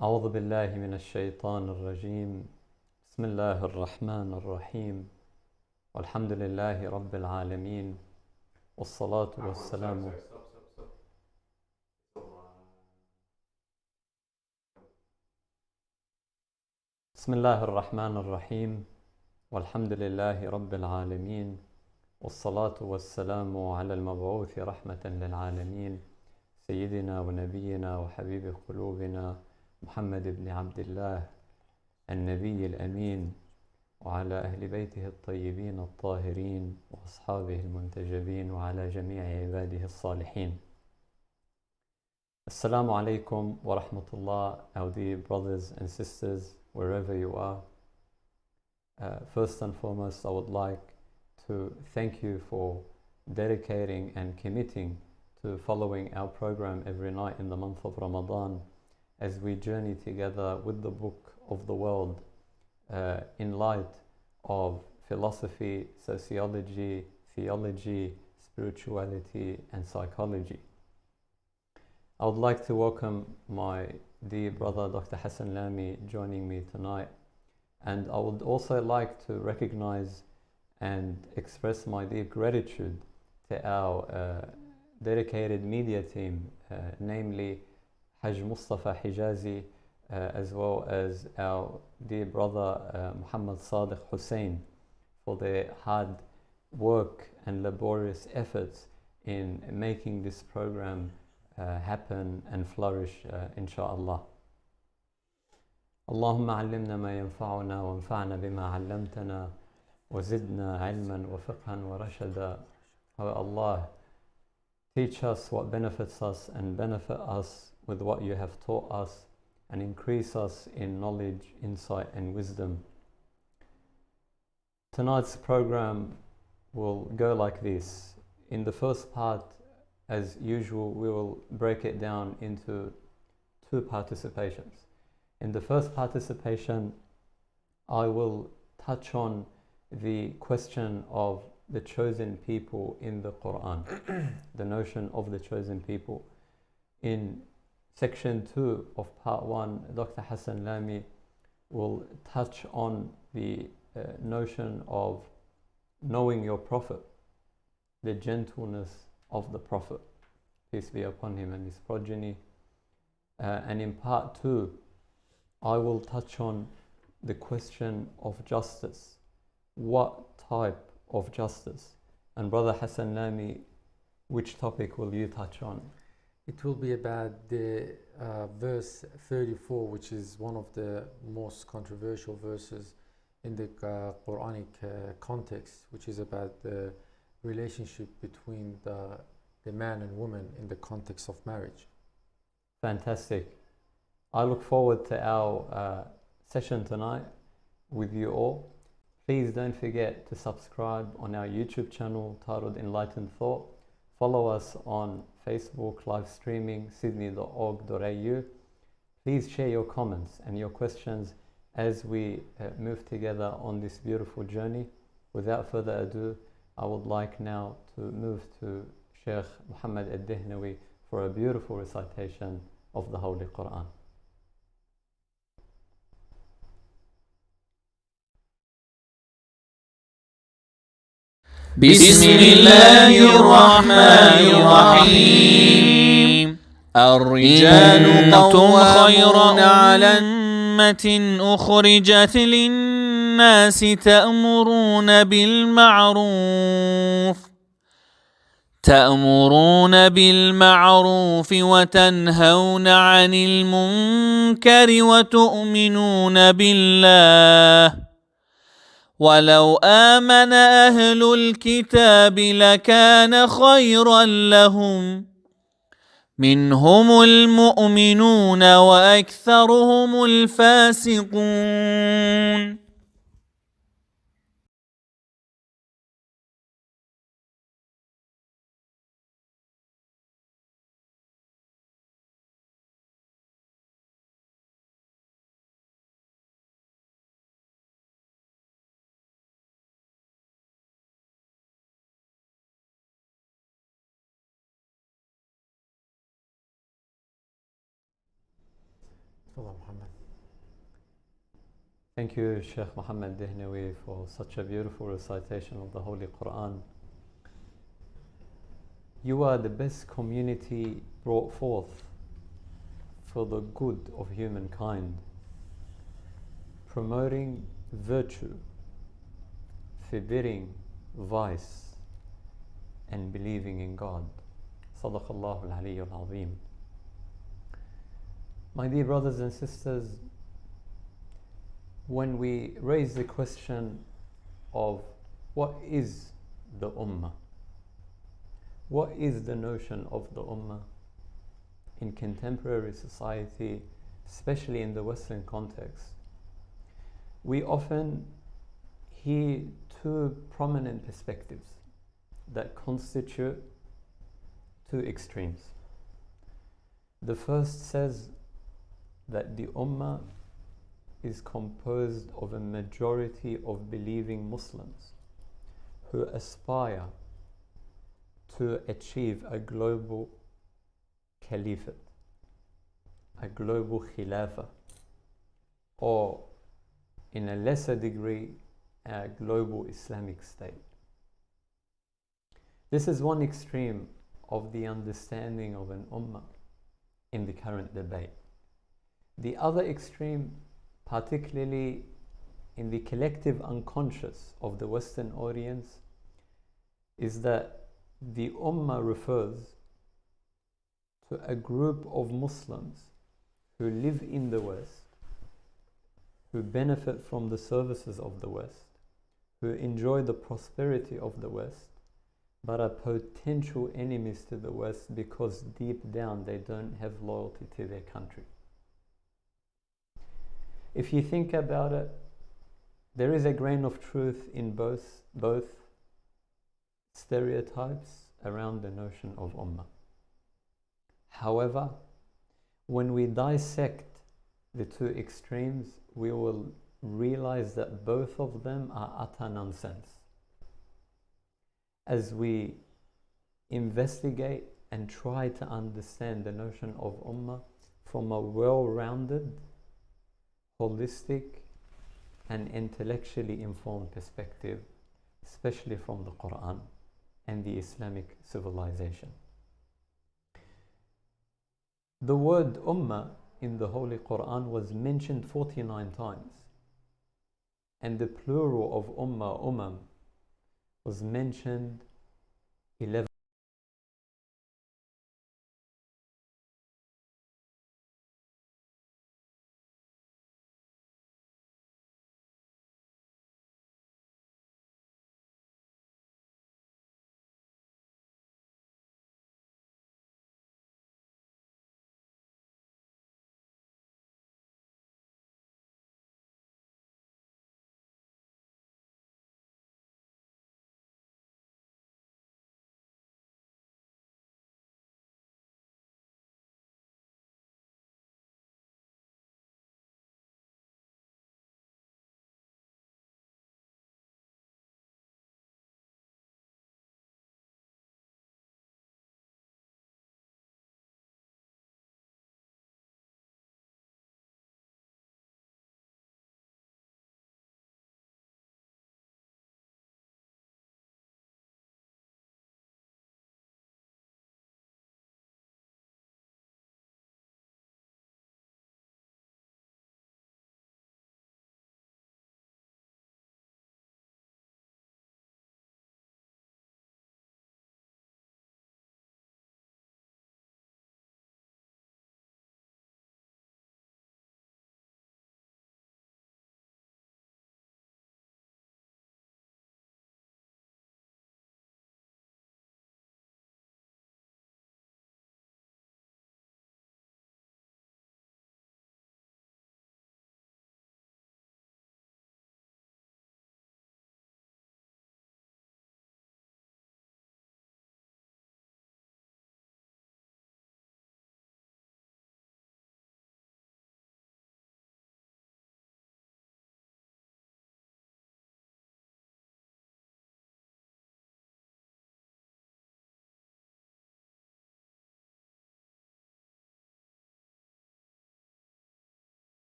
أعوذ بالله من الشيطان الرجيم. بسم الله الرحمن الرحيم. والحمد لله رب العالمين، والصلاة والسلام. بسم الله الرحمن الرحيم. والحمد لله رب العالمين، والصلاة والسلام على المبعوث رحمة للعالمين، سيدنا ونبينا وحبيب قلوبنا محمد بن عبد الله النبي الأمين، وعلى أهل بيته الطيبين الطاهرين وأصحابه المنتجبين وعلى جميع عباده الصالحين. Assalamu alaikum wa rahmatullah, our dear brothers and sisters, wherever you are. First and foremost, I would like to thank you for dedicating and committing to following our program every night in the month of Ramadan as we journey together with the book of the world in light of philosophy, sociology, theology, spirituality, and psychology. I would like to welcome my dear brother Dr. Hassan Lami joining me tonight, and I would also like to recognize and express my deep gratitude to our dedicated media team, namely Haj Mustafa Hijazi, as well as our dear brother Muhammad Sadiq Hussein, for their hard work and laborious efforts in making this program happen and flourish, inshallah. اللهم علمنا ما ينفعنا وانفعنا بما علمتنا وزدنا علما وفقها ورشدا. Oh Allah, teach us what benefits us and benefit us with what you have taught us, and increase us in knowledge, insight and wisdom. Tonight's program will go like this. In the first part, as usual, we will break it down into two participations. In the first participation, I will touch on the question of the chosen people in the Quran, the notion of the chosen people. In section 2 of part 1, Dr. Hassan Lami will touch on the notion of knowing your Prophet, the gentleness of the Prophet, peace be upon him and his progeny. And in part 2, I will touch on the question of justice. What type of justice? And Brother Hassan Lami, which topic will you touch on? It will be about the verse 34, which is one of the most controversial verses in the Quranic context, which is about the relationship between the man and woman in the context of marriage. Fantastic. I look forward to our session tonight with you all. Please don't forget to subscribe on our YouTube channel titled Enlightened Thought. Follow us on Facebook live streaming sydney.org.au. Please share your comments and your questions as we move together on this beautiful journey. Without further ado, I would like now to move to Sheikh Muhammad Al-Dihnawi for a beautiful recitation of the Holy Quran. بسم الله الرحمن الرحيم. الرجال قوامون خير على أمة أخرجت للناس تأمرون بالمعروف وتنهون عن المنكر وتؤمنون بالله. ولو آمن أهل الكتاب لكان خيرا لهم، منهم المؤمنون وأكثرهم الفاسقون. Allah Muhammad. Thank you, Sheikh Muhammad Dihnawi, for such a beautiful recitation of the Holy Quran. You are the best community brought forth for the good of humankind, promoting virtue, forbidding vice, and believing in God. Sadaqallahu al-Aliyyul Azim. My dear brothers and sisters, when we raise the question of what is the Ummah, what is the notion of the Ummah in contemporary society, especially in the Western context, we often hear two prominent perspectives that constitute two extremes. The first says that the Ummah is composed of a majority of believing Muslims who aspire to achieve a global caliphate, a global khilafah, or in a lesser degree, a global Islamic state. This is one extreme of the understanding of an ummah in the current debate. The other extreme, particularly in the collective unconscious of the Western audience, is that the Ummah refers to a group of Muslims who live in the West, who benefit from the services of the West, who enjoy the prosperity of the West, but are potential enemies to the West because deep down they don't have loyalty to their country. If you think about it, there is a grain of truth in both stereotypes around the notion of Ummah. However, when we dissect the two extremes, we will realize that both of them are utter nonsense. As we investigate and try to understand the notion of Ummah from a well-rounded, holistic, and intellectually informed perspective, especially from the Quran and the Islamic civilization. The word Ummah in the Holy Quran was mentioned 49 times, and the plural of Ummah, was mentioned 11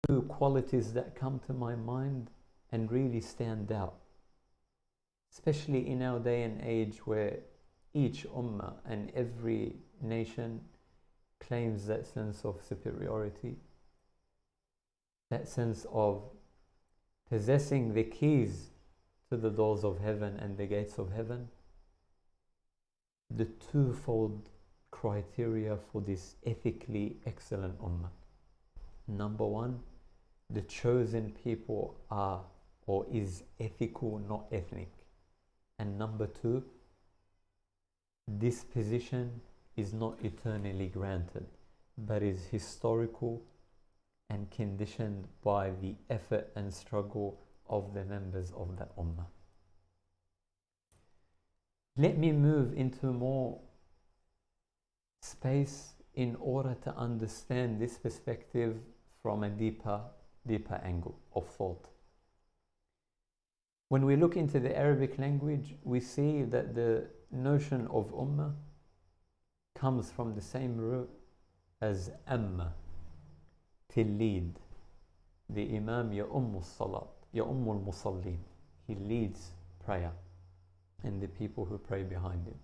two qualities that come to my mind and really stand out, especially in our day and age where each ummah and every nation claims that sense of superiority, that sense of possessing the keys to the doors of heaven and the gates of heaven. The twofold criteria for this ethically excellent ummah. Number one, the chosen people are or is ethical, not ethnic. And number two, this position is not eternally granted, but is historical and conditioned by the effort and struggle of the members of that ummah. Let me move into more space in order to understand this perspective from a deeper angle of thought. When we look into the Arabic language, we see that the notion of ummah comes from the same root as amma, to lead. The Imam ya'ummu salat, ya'ummu al-musallin. He leads prayer and the people who pray behind him.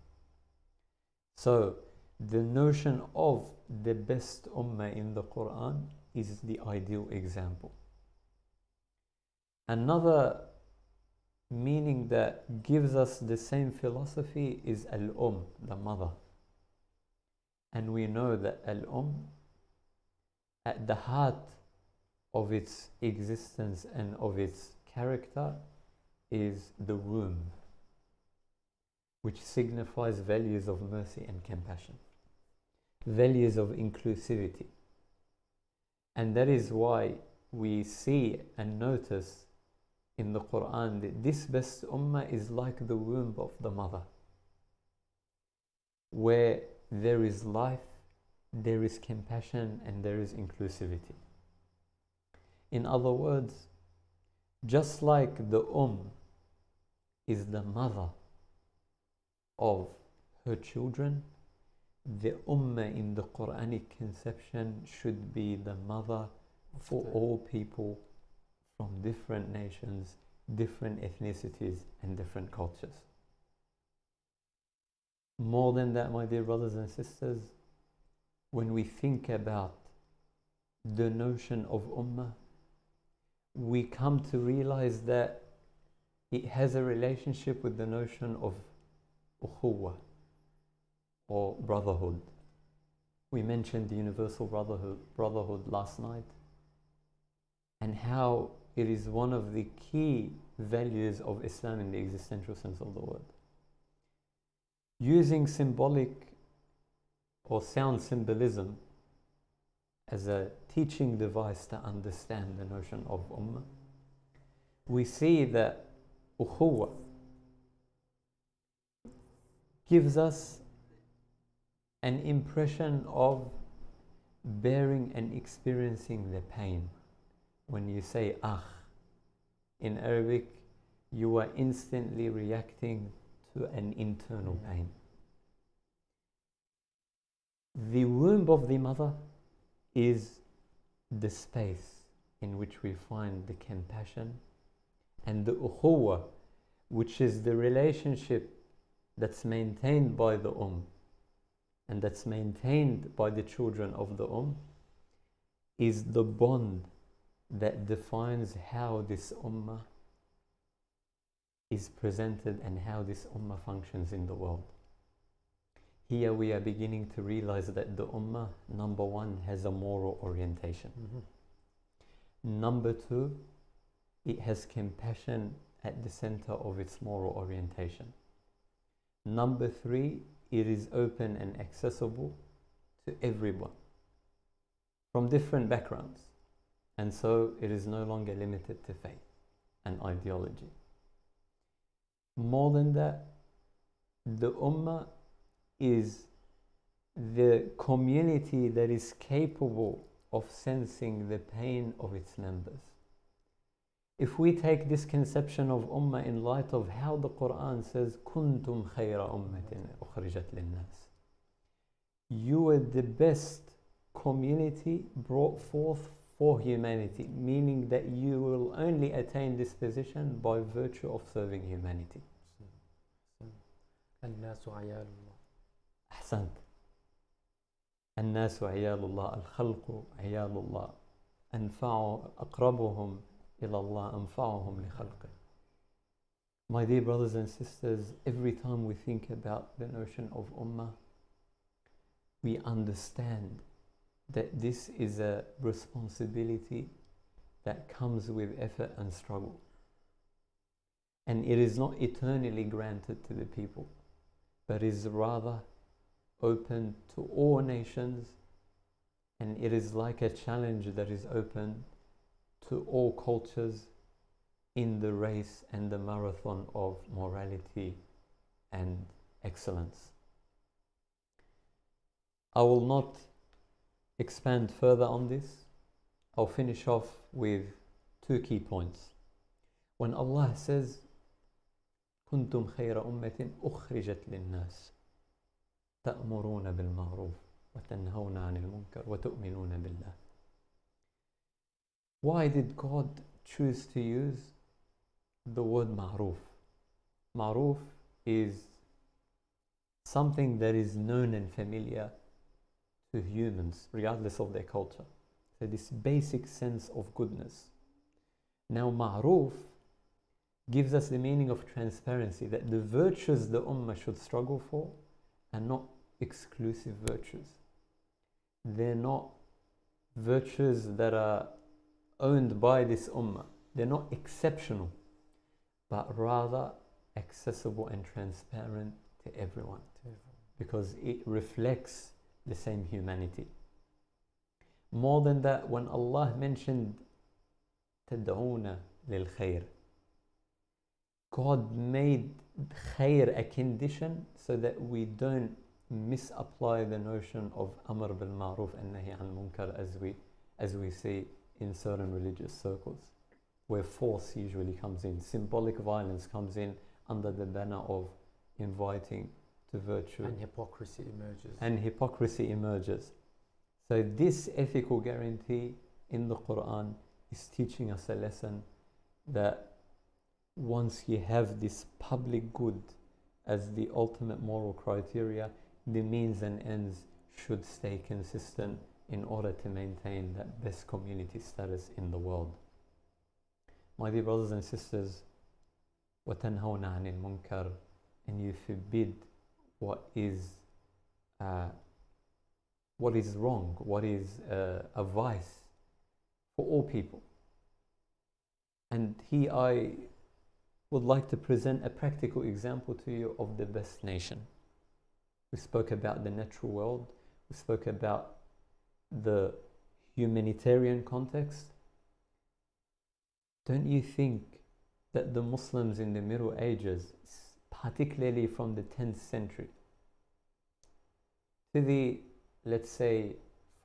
So the notion of the best ummah in the Quran is the ideal example. Another meaning that gives us the same philosophy is al-um, the mother. And we know that al-um, at the heart of its existence and of its character, is the womb, which signifies values of mercy and compassion, values of inclusivity. And that is why we see and notice in the Quran that this best ummah is like the womb of the mother, where there is life, there is compassion, and there is inclusivity. In other words, just like the is the mother of her children, the ummah in the Quranic conception should be the mother for all people from different nations, different ethnicities, and different cultures. More than that, my dear brothers and sisters, when we think about the notion of ummah, we come to realize that it has a relationship with the notion of ukhuwah, or brotherhood. We mentioned the universal brotherhood last night, and how it is one of the key values of Islam in the existential sense of the word. Using symbolic or sound symbolism as a teaching device to understand the notion of ummah, we see that ukhuwah gives us an impression of bearing and experiencing the pain. When you say akh in Arabic, you are instantly reacting to an internal pain. The womb of the mother is the space in which we find the compassion, and the ukhuwah, which is the relationship that's maintained by the and that's maintained by the children of the is the bond that defines how this ummah is presented and how this ummah functions in the world. Here we are beginning to realize that the ummah, number one, has a moral orientation. Number two, it has compassion at the center of its moral orientation. Number three, it is open and accessible to everyone from different backgrounds. And so it is no longer limited to faith and ideology. More than that, the ummah is the community that is capable of sensing the pain of its members. If we take this conception of ummah in light of how the Quran says, "Kuntum khayra ummatin ukhrijat linnas," you are the best community brought forth for humanity, meaning that you will only attain this position by virtue of serving humanity. الناس عيال الله. أحسنت. الناس عيال الله، الخلق عيال الله، أقربهم إلى الله أنفعهم لخلقه. My dear brothers and sisters, every time we think about the notion of ummah, we understand that this is a responsibility that comes with effort and struggle. And it is not eternally granted to the people, but is rather open to all nations, and it is like a challenge that is open to all cultures in the race and the marathon of morality and excellence. I will not expand further on this. I'll finish off with two key points. When Allah says, كنتم خير أمة أخرجت للناس تأمرون بالمعروف وتنهون عن المنكر وتؤمنون بالله. Why did God choose to use the word ma'ruf? Ma'ruf is something that is known and familiar to humans, regardless of their culture. So this basic sense of goodness. Now ma'ruf gives us the meaning of transparency, that the virtues the ummah should struggle for are not exclusive virtues. They're not virtues that are owned by this ummah. They're not exceptional, but rather accessible and transparent to everyone, because it reflects the same humanity. More than that, when Allah mentioned تدعون للخير, God made khair a condition so that we don't misapply the notion of amr bil ma'ruf and nahi al munkar as we see in certain religious circles, where force usually comes in, symbolic violence comes in under the banner of inviting to virtue, and hypocrisy emerges. So this ethical guarantee in the Quran is teaching us a lesson that once you have this public good as the ultimate moral criteria, the means and ends should stay consistent in order to maintain that best community status in the world. My dear brothers and sisters, وَتَنْهَوْنَ عَنِ الْمُنْكَرِ, and you forbid what is wrong, what is a vice for all people. And here I would like to present a practical example to you of the best nation. We spoke about the natural world, we spoke about the humanitarian context. Don't you think that the Muslims in the Middle Ages, particularly from the 10th century to the, let's say,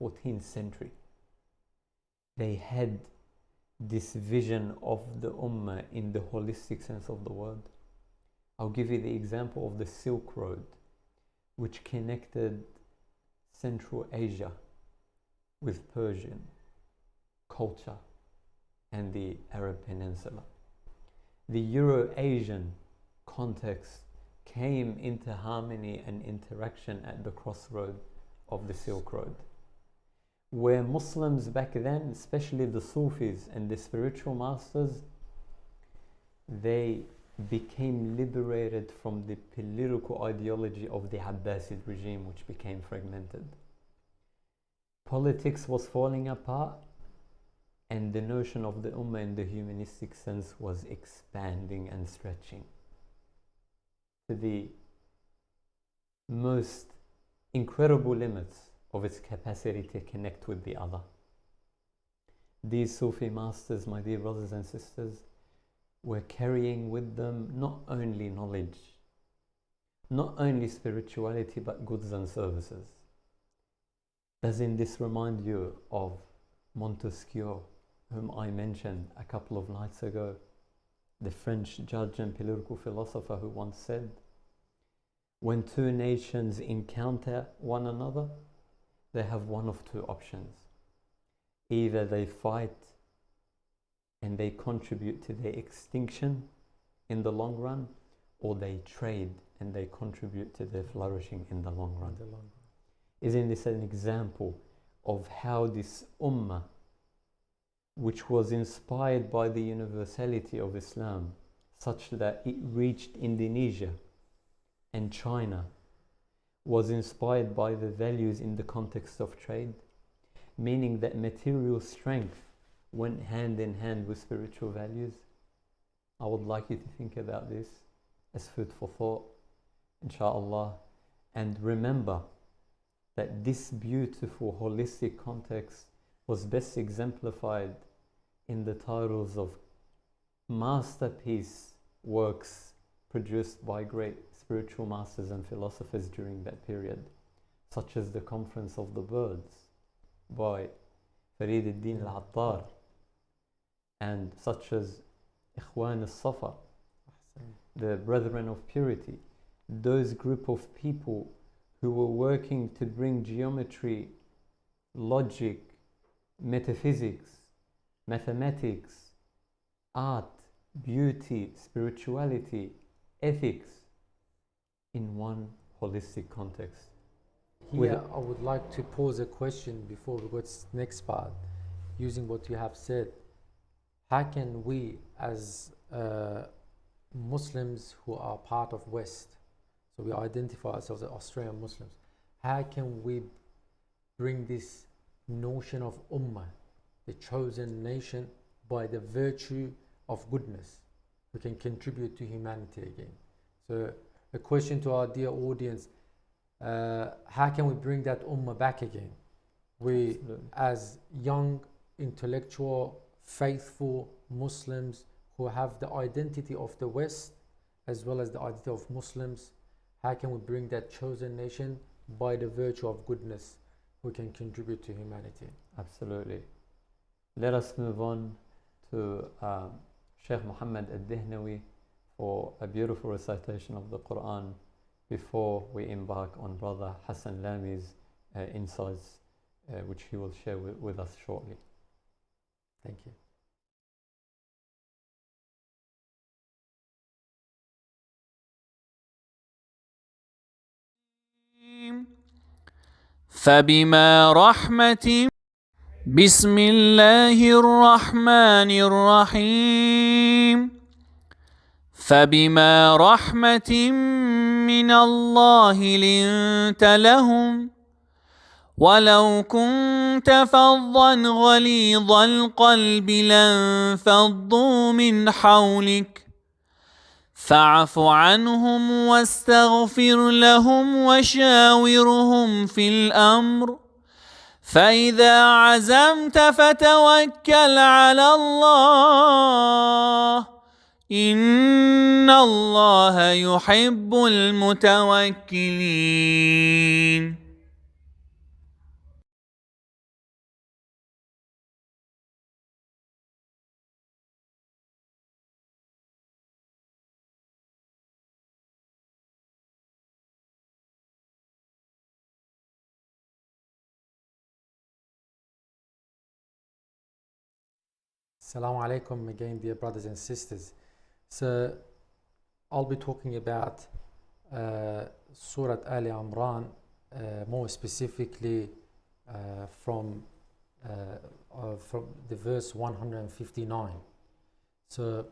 14th century, they had this vision of the Ummah in the holistic sense of the word? I'll give you the example of the Silk Road, which connected Central Asia with Persian culture and the Arab Peninsula. The Euro-Asian context came into harmony and interaction at the crossroad of the Silk Road, where Muslims back then, especially the Sufis and the spiritual masters, they became liberated from the political ideology of the Abbasid regime, which became fragmented. Politics was falling apart, and the notion of the Ummah in the humanistic sense was expanding and stretching to the most incredible limits of its capacity to connect with the other. These Sufi masters, my dear brothers and sisters, were carrying with them not only knowledge, not only spirituality, but goods and services. Doesn't this remind you of Montesquieu, whom I mentioned a couple of nights ago, the French judge and political philosopher, who once said, when two nations encounter one another, they have one of two options. either they fight and they contribute to their extinction in the long run, or they trade and they contribute to their flourishing in the long run. Isn't this an example of how this ummah, which was inspired by the universality of Islam, such that it reached Indonesia and China, was inspired by the values in the context of trade, meaning that material strength went hand in hand with spiritual values? I would like you to think about this as food for thought, inshallah, and remember that this beautiful holistic context was best exemplified in the titles of masterpiece works produced by great spiritual masters and philosophers during that period, such as the Conference of the Birds by Farid al-Din al-Attar, and such as Ikhwan al-Safa, the Brethren of Purity, those group of people who were working to bring geometry, logic, metaphysics, mathematics, art, beauty, spirituality, ethics in one holistic context. Here, I would like to pose a question before we go to the next part, using what you have said. How can we, as Muslims who are part of West, so we identify ourselves as Australian Muslims, how can we bring this notion of ummah, the chosen nation, by the virtue of goodness? We can contribute to humanity again. So a question to our dear audience, how can we bring that ummah back again? We, as young, intellectual, faithful Muslims who have the identity of the West as well as the identity of Muslims, how can we bring that chosen nation by the virtue of goodness? We can contribute to humanity. Absolutely. Let us move on to Sheikh Muhammad al-Dihnawi for a beautiful recitation of the Quran before we embark on Brother Hassan Lami's insights, which he will share with us shortly. Thank you. فبما رحمة بسم الله الرحمن الرحيم فبما رحمة من الله لنت لهم ولو كنت فظا غليظ القلب لانفضوا من حولك فاعف عنهم واستغفر لهم وشاورهم في الأمر فإذا عزمت فتوكل على الله إن الله يحب المتوكلين. Assalamu alaikum again, dear brothers and sisters. So I'll be talking about Surah Al-Emran, more specifically from the verse 159. So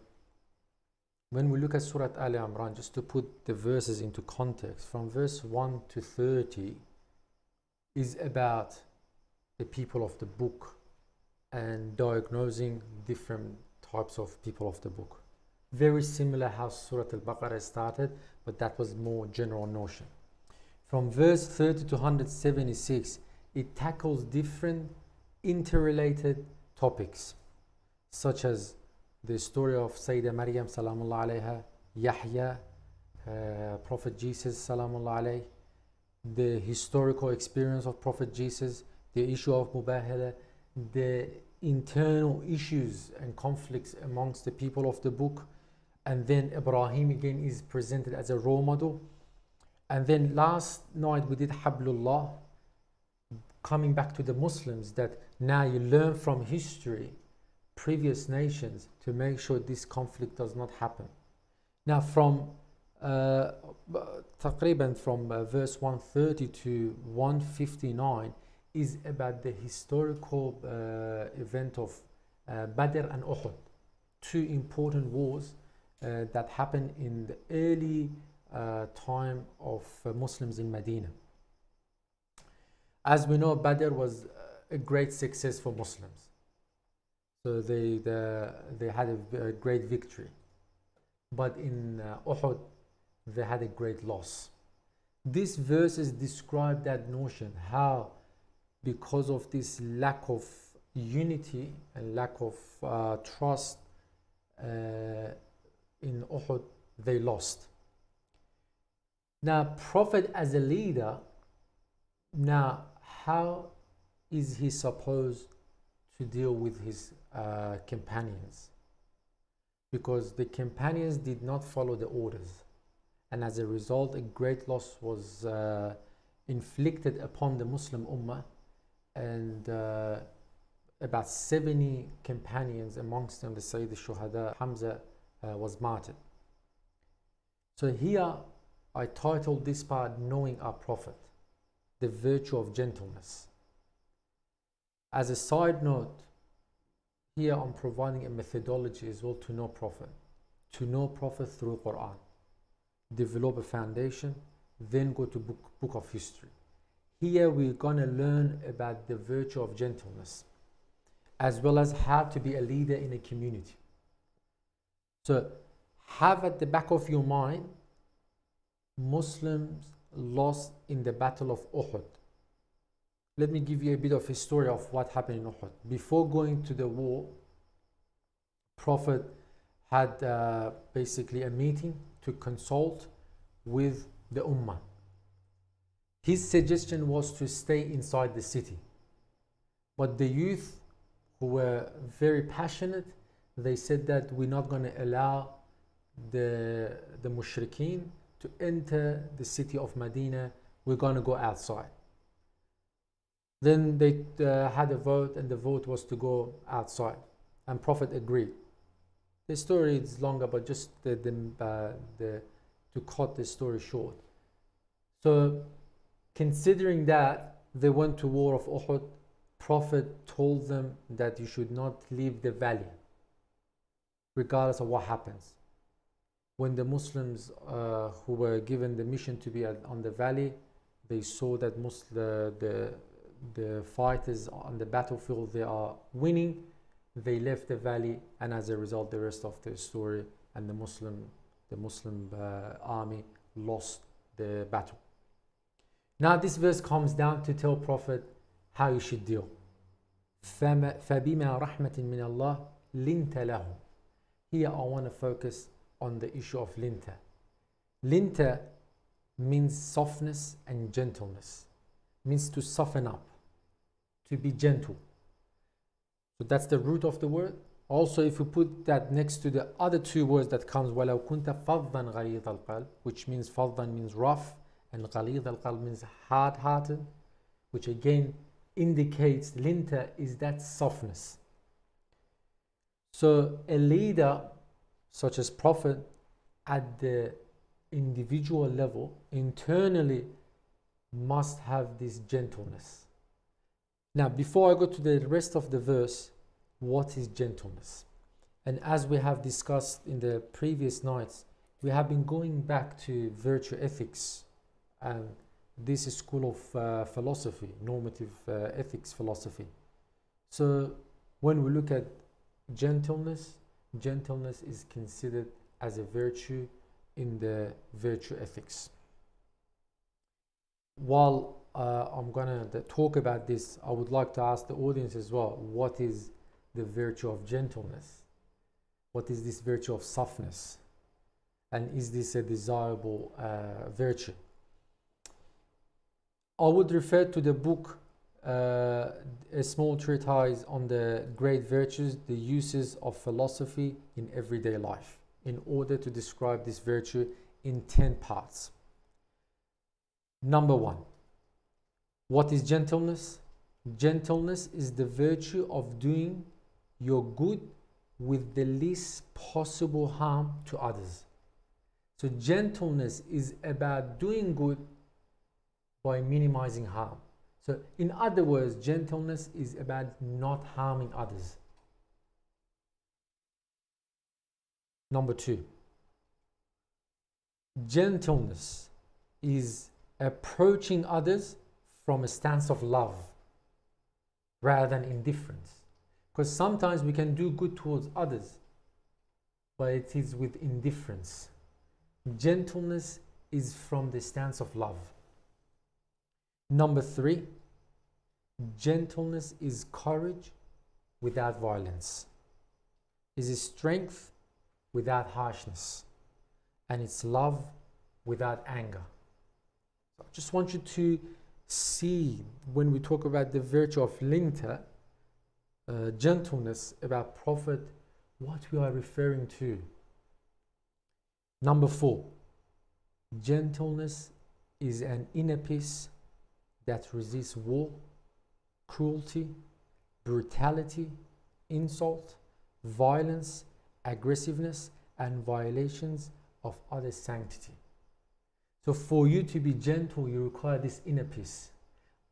when we look at Surah Al-Emran, just to put the verses into context, from verse 1 to 30 is about the people of the book and diagnosing different types of people of the book. Very similar how Surah Al-Baqarah started, but that was more general notion. From verse 30 to 176, it tackles different interrelated topics, such as the story of Sayyidah Maryam salamullah alayha, Yahya, Prophet Jesus salamullah alayh, the historical experience of Prophet Jesus, the issue of Mubahala, the internal issues and conflicts amongst the people of the book, and then Ibrahim again is presented as a role model. And then last night we did Hablullah, coming back to the Muslims, that Now you learn from history, previous nations, to make sure this conflict does not happen. Now from تقريبا from verse 130 to 159 is about the historical event of Badr and Uhud, two important wars that happened in the early time of Muslims in Medina. As we know, Badr was a great success for Muslims. So they had a great victory. But in Uhud, they had a great loss. These verses describe that notion, how because of this lack of unity and lack of trust in Uhud, they lost. Now, Prophet as a leader, now how is he supposed to deal with his companions? Because the companions did not follow the orders, and as a result a great loss was inflicted upon the Muslim Ummah, and about 70 companions, amongst them the Sayyid al-Shuhada Hamza was martyred. So here I titled this part Knowing Our Prophet, the virtue of gentleness. As a side note, here I'm providing a methodology as well to know Prophet through Quran, develop a foundation, then go to book of history. Here we're gonna learn about the virtue of gentleness, as well as how to be a leader in a community. So have at the back of your mind, Muslims lost in the Battle of Uhud. Let me give you a bit of a story of what happened in Uhud. Before going to the war, Prophet had basically a meeting to consult with the Ummah. His suggestion was to stay inside the city. But the youth, who were very passionate, they said that we're not going to allow the mushrikeen to enter the city of Medina. We're going to go outside. Then they had a vote, and the vote was to go outside, and Prophet agreed. The story is longer, but just to cut the story short. So considering that they went to war of Uhud, Prophet told them that you should not leave the valley regardless of what happens. When the Muslims who were given the mission to be on the valley, they saw that the fighters on the battlefield, they are winning, they left the valley, and as a result the rest of the story, and the Muslim army lost the battle. Now this verse comes down to tell Prophet how you should deal. فَبِمَا رَحْمَةٍ مِّنَ اللَّهِ لِنْتَ لَهُمْ. Here I want to focus on the issue of linta. Linta means softness and gentleness, means to soften up, to be gentle. So that's the root of the word. Also, if you put that next to the other two words that comes وَلَوْ كُنْتَ فَضًّا غَلِيظَ الْقَلْبِ, which means فَضًّا means rough, and غَلِيظ الْقَلْبِ means hard-hearted, which again indicates linta is that softness. So a leader such as Prophet at the individual level internally must have this gentleness. Now before I go to the rest of the verse, what is gentleness? And as we have discussed in the previous nights, we have been going back to virtue ethics, and this is school of philosophy, normative ethics philosophy. So when we look at gentleness, gentleness is considered as a virtue in the virtue ethics. While I'm gonna talk about this, I would like to ask the audience as well, what is the virtue of gentleness? What is this virtue of softness? And is this a desirable virtue? I would refer to the book, a small treatise on the great virtues, the uses of philosophy in everyday life, in order to describe this virtue in 10 parts. Number 1, what is gentleness? Gentleness is the virtue of doing your good with the least possible harm to others. So gentleness is about doing good by minimizing harm. So in other words, gentleness is about not harming others. Number 2, gentleness is approaching others from a stance of love rather than indifference. Because sometimes we can do good towards others, but it is with indifference. Gentleness is from the stance of love. Number 3, gentleness is courage without violence. Is strength without harshness. And it's love without anger. So I just want you to see, when we talk about the virtue of linta, gentleness, about Prophet, what we are referring to. Number 4, gentleness is an inner peace that resists war, cruelty, brutality, insult, violence, aggressiveness, and violations of others' sanctity. So for you to be gentle, you require this inner peace.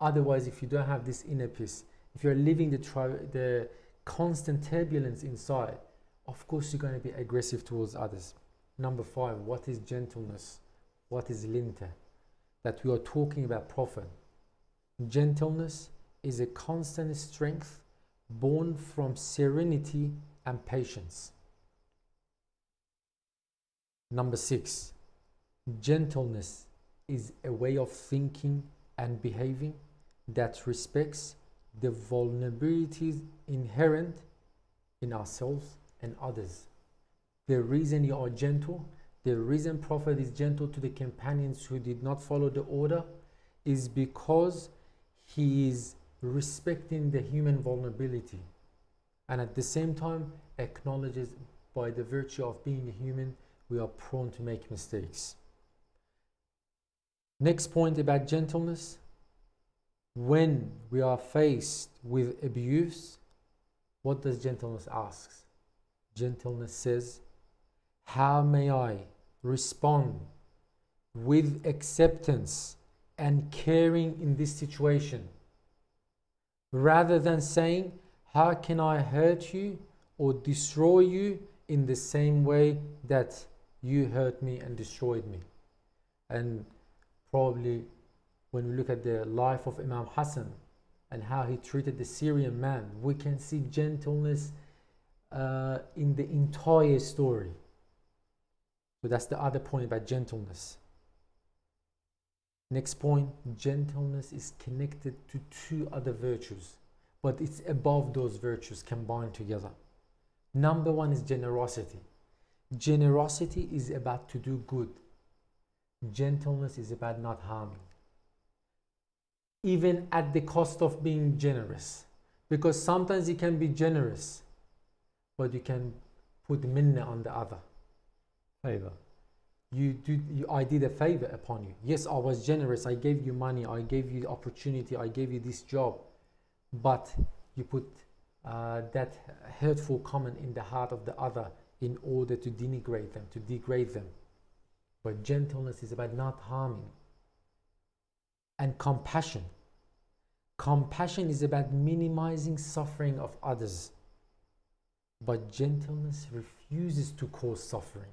Otherwise, if you don't have this inner peace, if you're living the constant turbulence inside, of course you're going to be aggressive towards others. Number 5, what is gentleness? What is linta? That we are talking about Prophet. Gentleness is a constant strength born from serenity and patience. Number 6, gentleness is a way of thinking and behaving that respects the vulnerabilities inherent in ourselves and others. The reason you are gentle, the reason Prophet is gentle to the companions who did not follow the order, is because he is respecting the human vulnerability, and at the same time acknowledges, by the virtue of being a human, we are prone to make mistakes. Next point about gentleness: when we are faced with abuse, what does gentleness ask? Gentleness says, how may I respond with acceptance and caring in this situation, rather than saying, how can I hurt you or destroy you in the same way that you hurt me and destroyed me? And probably when we look at the life of Imam Hassan and how he treated the Syrian man, we can see gentleness in the entire story. So that's the other point about gentleness. Next point, gentleness is connected to 2 other virtues, but it's above those virtues combined together. Number 1 is generosity. Generosity is about to do good. Gentleness is about not harming, even at the cost of being generous, because sometimes you can be generous, but you can put minna on the other. Favor. I did a favor upon you. Yes, I was generous. I gave you money. I gave you the opportunity. I gave you this job. But you put that hurtful comment in the heart of the other in order to denigrate them, to degrade them. But gentleness is about not harming. And compassion. Compassion is about minimizing suffering of others. But gentleness refuses to cause suffering.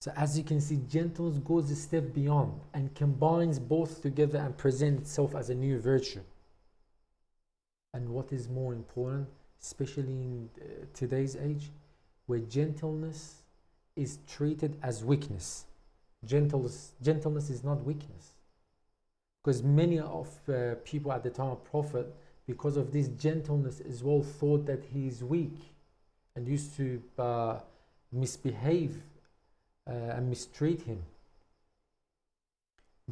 So as you can see, gentleness goes a step beyond and combines both together and presents itself as a new virtue. And what is more important, especially in today's age, where gentleness is treated as weakness. Gentleness is not weakness. Because many of people at the time of Prophet, because of this gentleness as well, thought that he is weak and used to misbehave and mistreat him.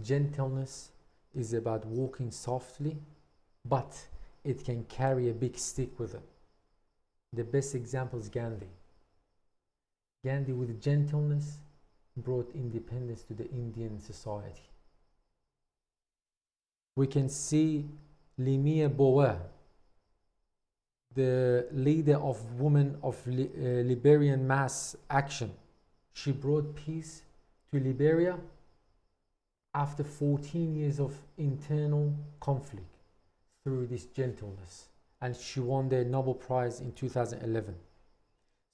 Gentleness is about walking softly, but it can carry a big stick with it. The best example is Gandhi. Gandhi, with gentleness, brought independence to the Indian society. We can see Limia Boa, the leader of women of Liberian mass action. She brought peace to Liberia after 14 years of internal conflict through this gentleness, and she won the Nobel Prize in 2011.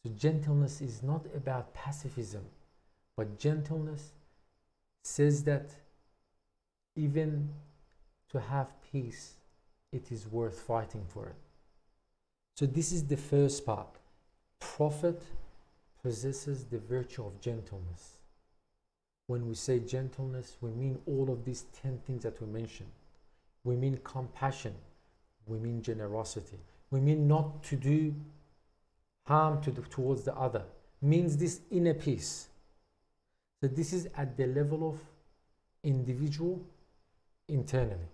So gentleness is not about pacifism, but gentleness says that even to have peace, it is worth fighting for it. So this is the first part. Prophet possesses the virtue of gentleness. When we say gentleness, we mean all of these 10 things that we mentioned. We mean compassion. We mean generosity. We mean not to do harm towards the other. Means this inner peace. So this is at the level of individual internally.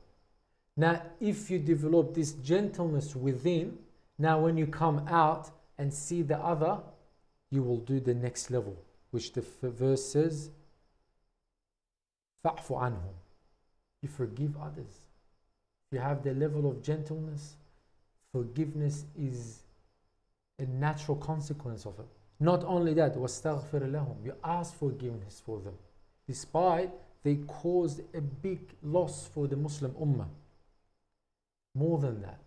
Now, if you develop this gentleness within, now when you come out and see the other, you will do the next level, which the verse says, فَاعْفُ عَنْهُمْ. You forgive others. If you have the level of gentleness, forgiveness is a natural consequence of it. Not only that, وَاسْتَغْفِرْ لَهُمْ. You ask forgiveness for them, despite they caused a big loss for the Muslim Ummah. More than that,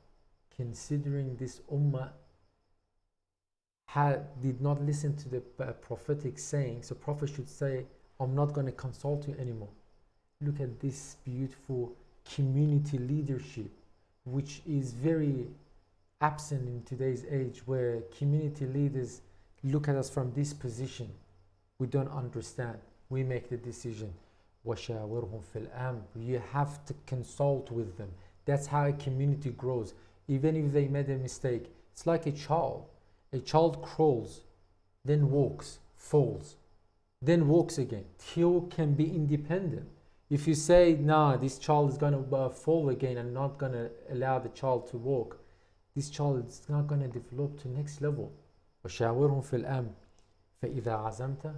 considering this Ummah did not listen to the prophetic saying, so Prophet should say, I'm not going to consult you anymore. Look at this beautiful community leadership, which is very absent in today's age, where community leaders look at us from this position. We don't understand. We make the decision. وَشَاوِرْهُمْ فِي الْأَمْرِ. You have to consult with them. That's how a community grows. Even if they made a mistake, it's like a child. A child crawls, then walks, falls, then walks again, till can be independent. If you say, nah, this child is going to fall again and not going to allow the child to walk, this child is not going to develop to next level. وَشَاوِرْهُمْ فِي الْأَمْرِ فَإِذَا عَزَمْتَ.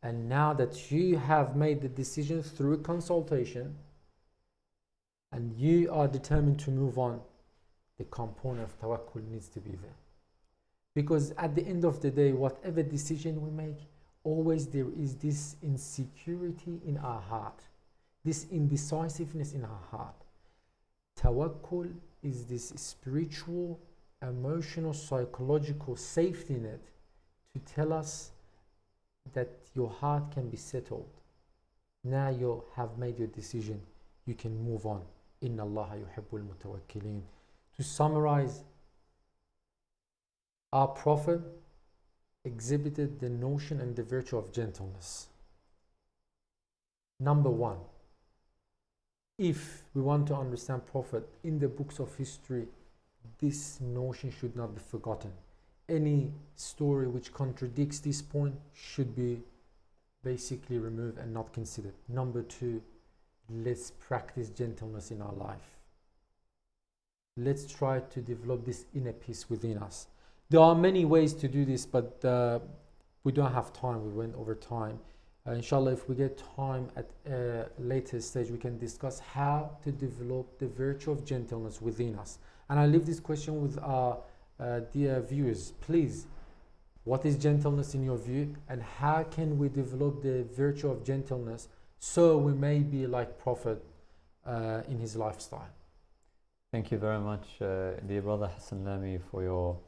And now that you have made the decision through consultation and you are determined to move on, the component of tawakkul needs to be there. Because at the end of the day, whatever decision we make, always there is this insecurity in our heart, this indecisiveness in our heart. Tawakkul is this spiritual, emotional, psychological safety net to tell us that your heart can be settled. Now you have made your decision, you can move on. Inna Allaha yuhibbul mutawakkilin. To summarize, our Prophet exhibited the notion and the virtue of gentleness. Number one, if we want to understand Prophet in the books of history, this notion should not be forgotten. Any story which contradicts this point should be basically removed and not considered. Number two, let's practice gentleness in our life. Let's try to develop this inner peace within us. There are many ways to do this, but we don't have time. We went over time. Inshallah, if we get time at a later stage, we can discuss how to develop the virtue of gentleness within us. And I leave this question with our dear viewers. Please, what is gentleness in your view, and how can we develop the virtue of gentleness so we may be like Prophet in his lifestyle? Thank you very much, dear brother Hassan Lami, for your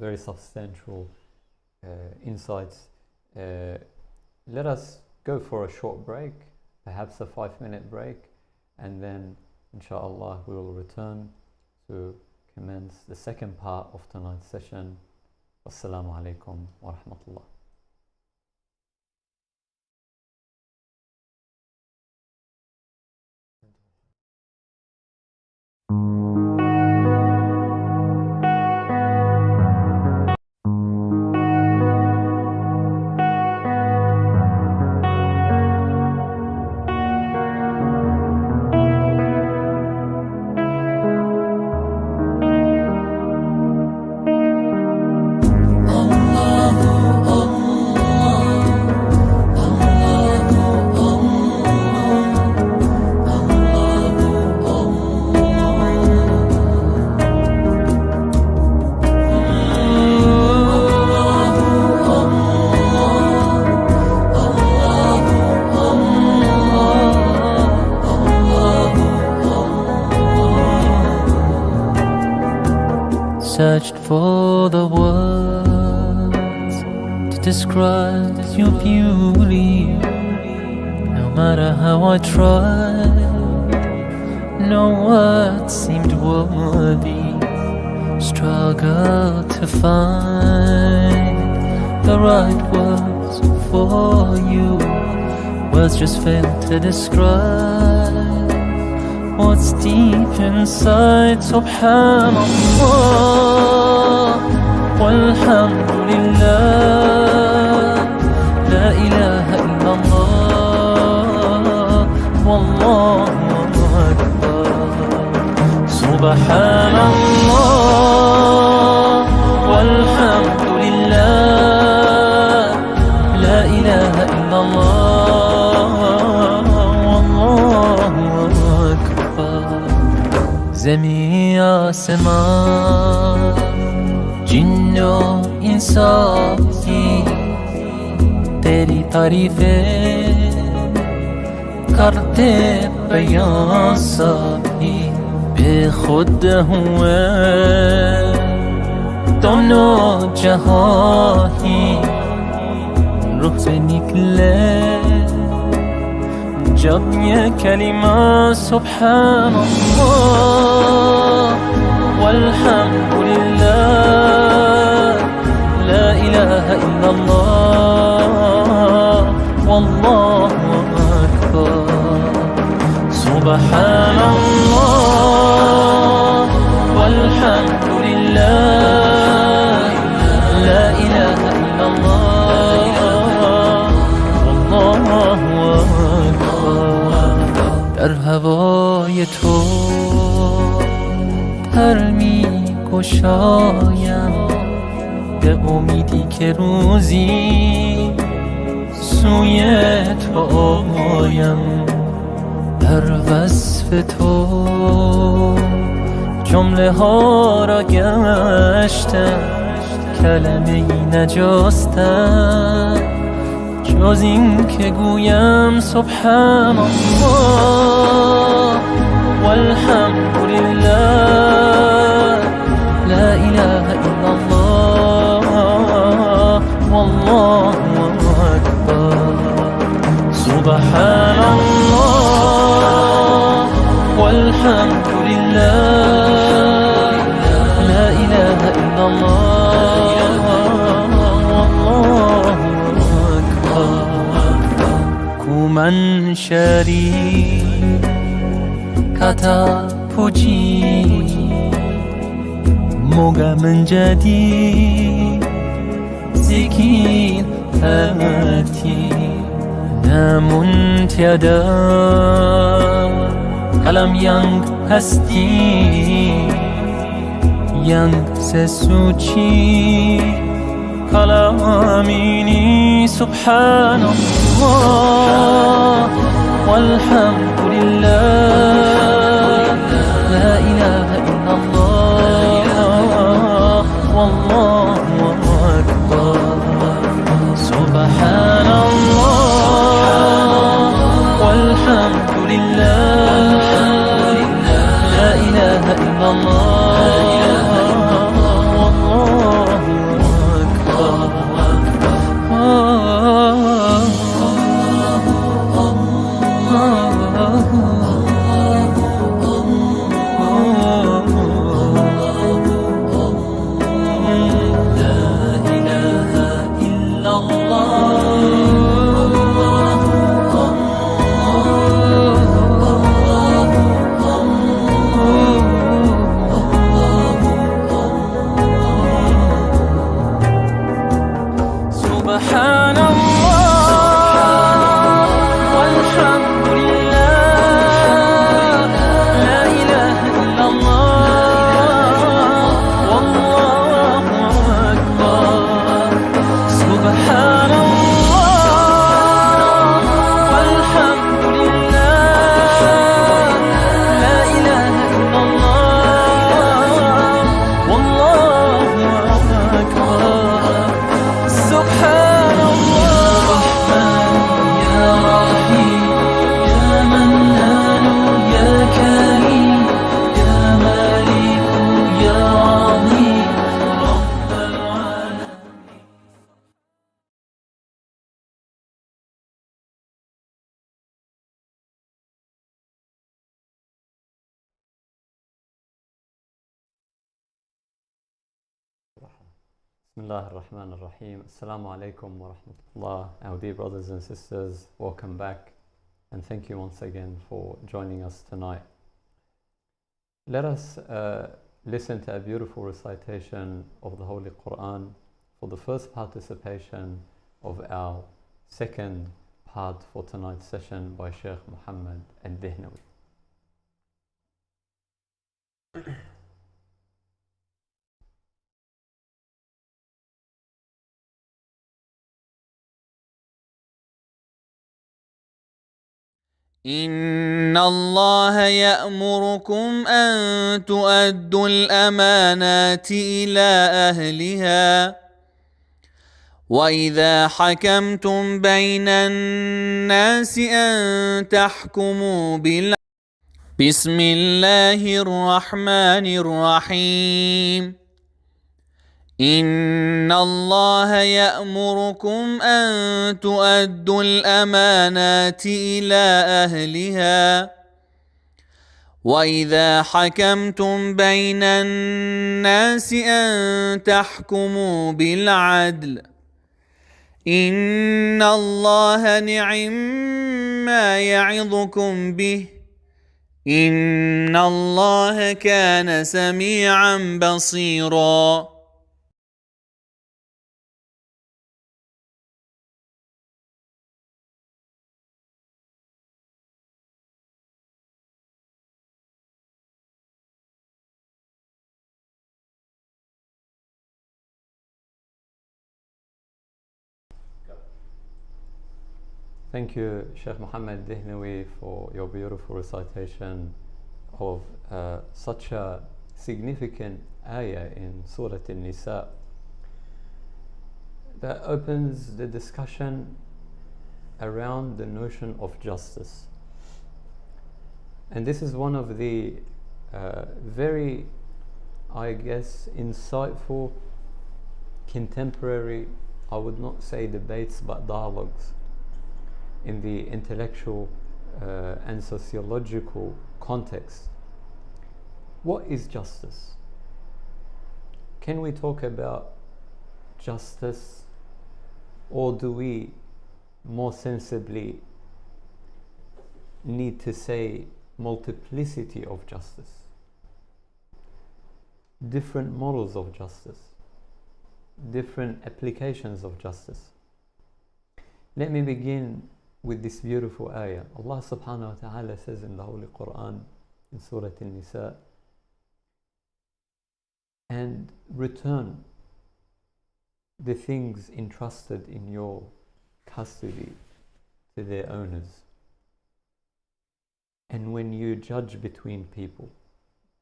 very substantial insights. Let us go for a short break, perhaps a 5-minute break, and then inshallah we will return to commence the second part of tonight's session. Wassalamu alaikum wa rahmatullah. Allah searched for the words to describe your beauty. No matter how I tried, no words seemed worthy. Struggled to find the right words for you. Words just fail to describe what's deep inside. Subhanallah walhamdulillah, la ilaha illallah, wallahu akbar. Subhanallah walhamdulillah, la ilaha illallah, wallahu akbar. زمین آسمان جن و انسانی तेरी तारीफें करते बयां सभी बेखुद हुए दोनों जहां ही रुख से निकले जब ये कलिमा सुब्हानल्लाह वल्हम्दुलिल्लाह ला इलाहा इल्लल्लाह वल्लाहु Akbar. Subhanallah walhamdulillah la ilaha illallah wallahu akbar. در هوای تو پر می گشایم به امیدی که روزی سوی تو آیم. در وصف تو جمله ها را گشتم کلمه ای نجستم جز این که گویم سبحانالله والحمدلله لا اله الا الله والله اکبر. Subhanallah walhamdulillah la ilaha illallah wallahu akbar. Ku manshari kata puji moga menjadi zikir hati. Namun tiada kalam yang pasti yang sesuci kalam ini. Subhanallah walhamdulillah la ilaha illallah wallahu akbar. Subhanallah walhamdulillah la ilaha illallah wallahu akbar. Bismillah ar-Rahman ar-Rahim. Assalamu alaikum wa rahmatullah. Our dear brothers and sisters, welcome back. And thank you once again for joining us tonight. Let us listen to a beautiful recitation of the Holy Quran for the first participation of our second part for tonight's session by Sheikh Muhammad Al-Dihnawi. إن الله يأمركم أن تؤدوا الأمانات إلى أهلها وإذا حكمتم بين الناس أن تحكموا بالعدل. بسم الله الرحمن الرحيم. إن الله يأمركم أن تؤدوا الأمانات إلى أهلها وإذا حكمتم بين الناس أن تحكموا بالعدل. إن الله نعم ما يعظكم به إن الله كان سميعا بصيرا. Thank you, Sheikh Muhammad Dihnawi, for your beautiful recitation of such a significant ayah in Surah An-Nisa that opens the discussion around the notion of justice. And this is one of the very, I guess, insightful, contemporary, I would not say debates, but dialogues in the intellectual and sociological context. What is justice? Can we talk about justice, or do we more sensibly need to say multiplicity of justice? Different models of justice, different applications of justice. Let me begin with this beautiful ayah. Allah subhanahu wa ta'ala says in the Holy Quran, in Surah An-Nisa, and return the things entrusted in your custody to their owners. And when you judge between people,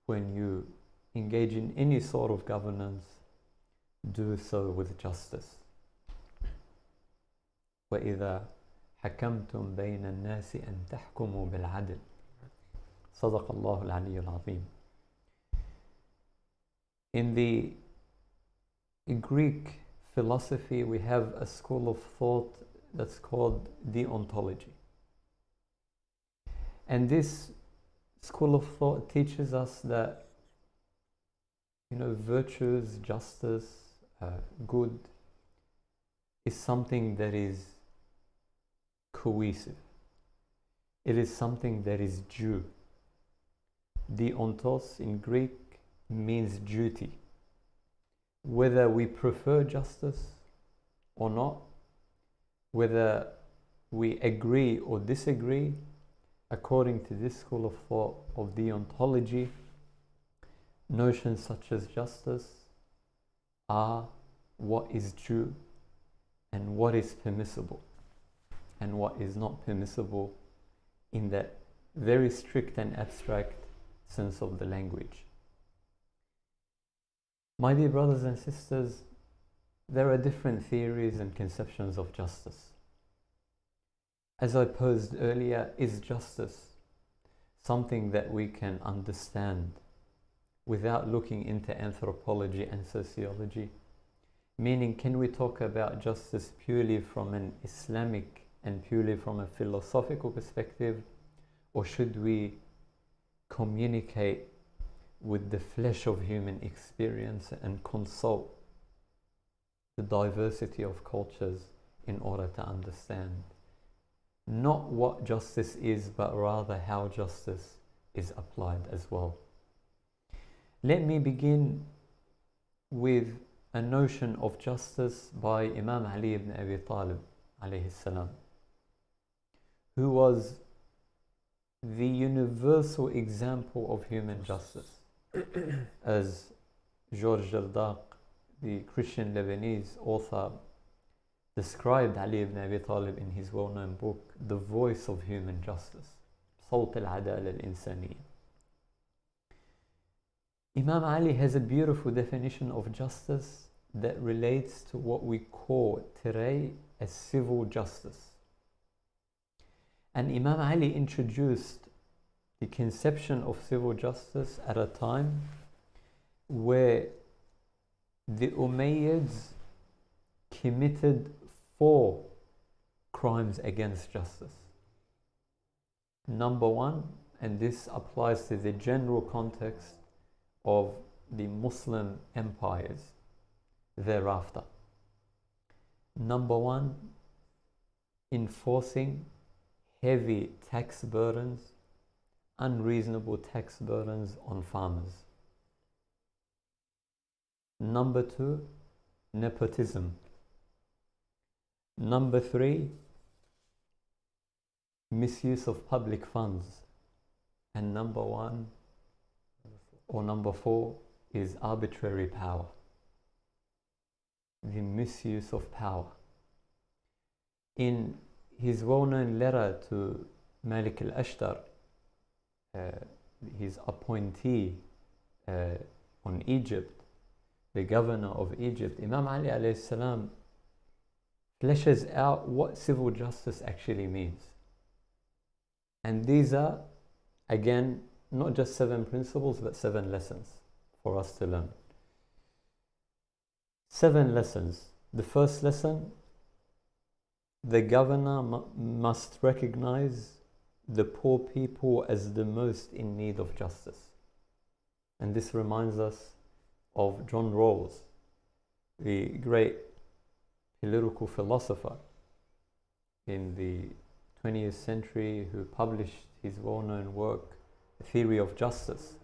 when you engage in any sort of governance, do so with justice. وَإِذَا حكمتم بين الناس أن تحكموا بالعدل. صدق الله العلي العظيم. In the Greek philosophy, we have a school of thought that's called deontology. And this school of thought teaches us that, virtues, justice, good is something that is cohesive. It is something that is due. Deontos in Greek means duty. Whether we prefer justice or not, whether we agree or disagree, according to this school of thought of deontology, notions such as justice are what is due and what is permissible and what is not permissible in that very strict and abstract sense of the language. My dear brothers and sisters, there are different theories and conceptions of justice. As I posed earlier, is justice something that we can understand without looking into anthropology and sociology? Meaning, can we talk about justice purely from an Islamic and purely from a philosophical perspective, or should we communicate with the flesh of human experience and consult the diversity of cultures in order to understand not what justice is, but rather how justice is applied as well. Let me begin with a notion of justice by Imam Ali ibn Abi Talib alayhi salam, who was the universal example of human justice. As Georges Jardaq, the Christian Lebanese author, described Ali ibn Abi Talib in his well-known book, The Voice of Human Justice, صوت العدالة الإنسانية. Imam Ali has a beautiful definition of justice that relates to what we call today as civil justice. And Imam Ali introduced the conception of civil justice at a time where the Umayyads committed 4 crimes against justice. Number 1, and this applies to the general context of the Muslim empires thereafter. Number 1, enforcing heavy tax burdens, unreasonable tax burdens on farmers. Number 2, nepotism. Number 3, misuse of public funds. And number 4 is arbitrary power. The misuse of power. In his well-known letter to Malik al-Ashtar, his appointee on Egypt, the governor of Egypt, Imam Ali alayhi salam fleshes out what civil justice actually means. And these are, again, not just 7 principles, but 7 lessons for us to learn. 7 lessons. The first lesson: the governor must recognize the poor people as the most in need of justice. And this reminds us of John Rawls, the great political philosopher in the 20th century, who published his well-known work, The Theory of Justice,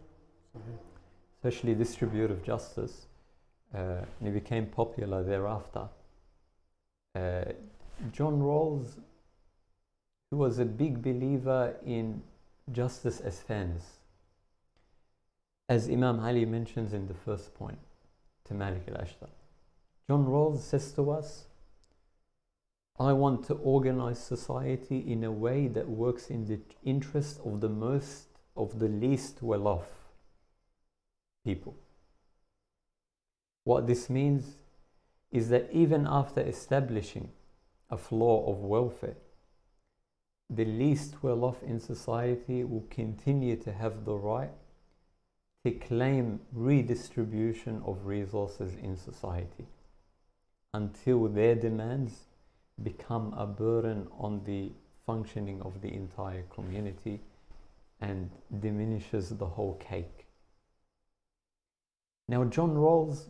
especially distributive justice, and he became popular thereafter. John Rawls, who was a big believer in justice as fairness, as Imam Ali mentions in the first point to Malik al-Ashtar. John Rawls says to us, I want to organize society in a way that works in the interest of the least well-off people. What this means is that even after establishing a flaw of welfare, the least well-off in society will continue to have the right to claim redistribution of resources in society until their demands become a burden on the functioning of the entire community and diminishes the whole cake. Now, John Rawls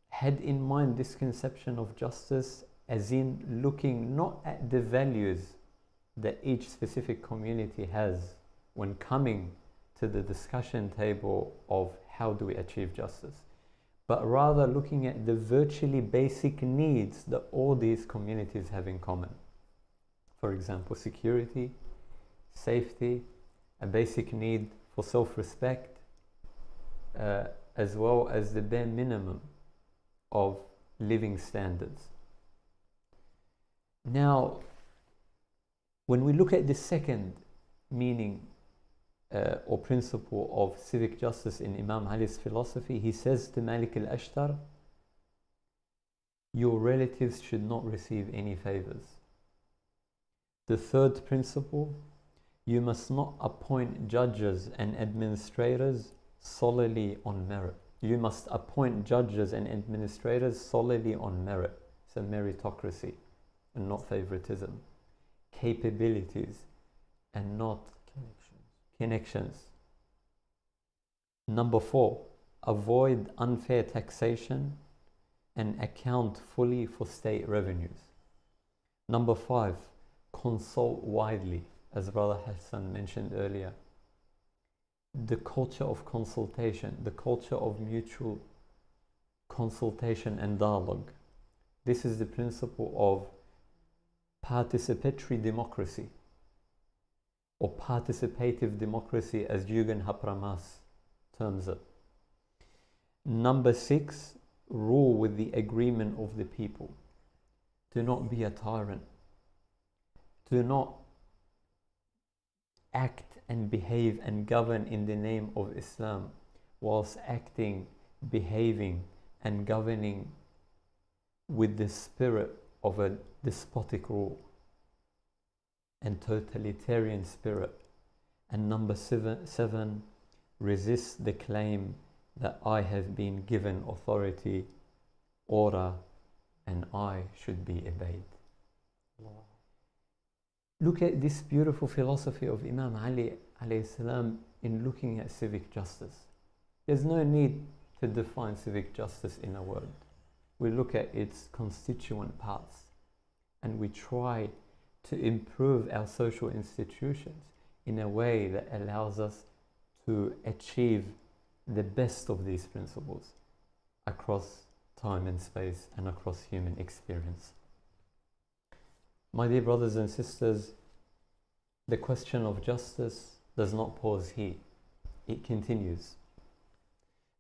had in mind this conception of justice as in looking not at the values that each specific community has when coming to the discussion table of how do we achieve justice, but rather looking at the virtually basic needs that all these communities have in common. For example, security, safety, a basic need for self-respect, as well as the bare minimum of living standards. Now, when we look at the second meaning or principle of civic justice in Imam Ali's philosophy, he says to Malik al-Ashtar, your relatives should not receive any favors. The third principle, you must not appoint judges and administrators solely on merit. You must appoint judges and administrators solely on merit. It's a meritocracy and not favoritism. Capabilities and not connections. Number 4, avoid unfair taxation and account fully for state revenues. Number 5, consult widely, as Brother Hassan mentioned earlier. The culture of consultation, the culture of mutual consultation and dialogue. This is the principle of participatory democracy, or participative democracy as Jürgen Habermas terms it. Number 6, rule with the agreement of the people. Do not be a tyrant. Do not act and behave and govern in the name of Islam whilst acting, behaving and governing with the spirit of a despotic rule and totalitarian spirit. And number 7, resist the claim that I have been given authority, order, and I should be obeyed. Allah. Look at this beautiful philosophy of Imam Ali alayhi salam in looking at civic justice. There's no need to define civic justice in a word. We look at its constituent parts and we try to improve our social institutions in a way that allows us to achieve the best of these principles across time and space and across human experience. My dear brothers and sisters, the question of justice does not pause here. It continues.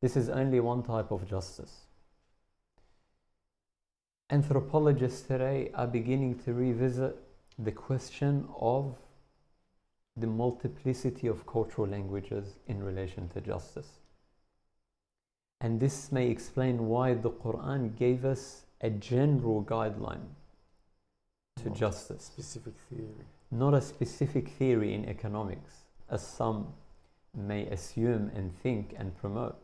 This is only one type of justice. Anthropologists today are beginning to revisit the question of the multiplicity of cultural languages in relation to justice. And this may explain why the Quran gave us a general guideline to justice. Specific theory. Not a specific theory in economics, as some may assume and think and promote,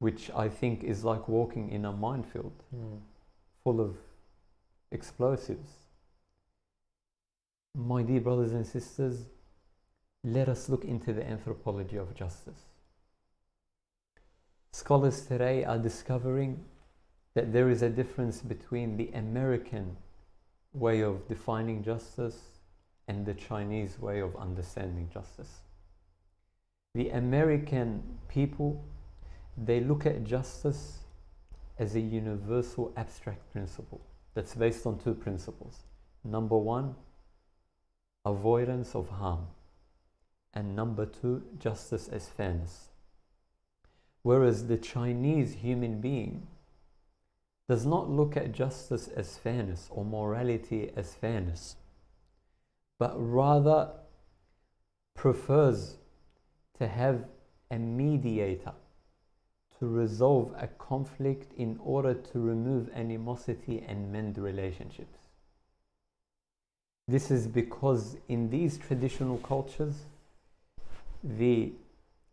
which I think is like walking in a minefield full of explosives. My dear brothers and sisters, let us look into the anthropology of justice. Scholars today are discovering that there is a difference between the American way of defining justice and the Chinese way of understanding justice. The American people, they look at justice as a universal abstract principle that's based on 2 principles. Number 1, avoidance of harm, and number 2, justice as fairness. Whereas the Chinese human being does not look at justice as fairness or morality as fairness, but rather prefers to have a mediator to resolve a conflict in order to remove animosity and mend relationships. This is because in these traditional cultures, the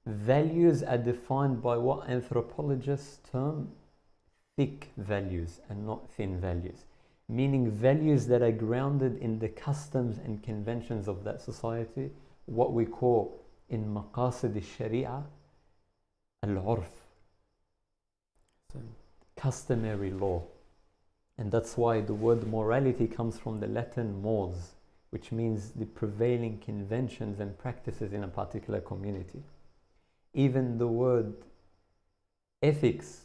values are defined by what anthropologists term thick values and not thin values, meaning values that are grounded in the customs and conventions of that society, what we call in maqasid al-sharia al-urf, customary law. And that's why the word morality comes from the Latin mors, which means the prevailing conventions and practices in a particular community. Even the word ethics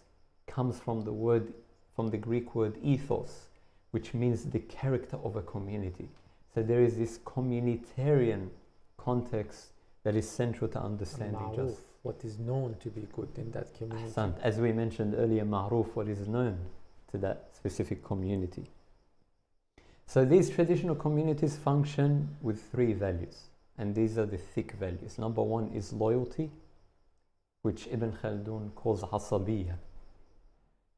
comes from the Greek word ethos, which means the character of a community. So there is this communitarian context that is central to understanding Ma'ruf, justice. what is known to be good in that community. Ahsant. As we mentioned earlier, ma'ruf, what is known to that specific community. So these traditional communities function with 3 values, and these are the thick values. Number 1 is loyalty, which Ibn Khaldun calls asabiyya.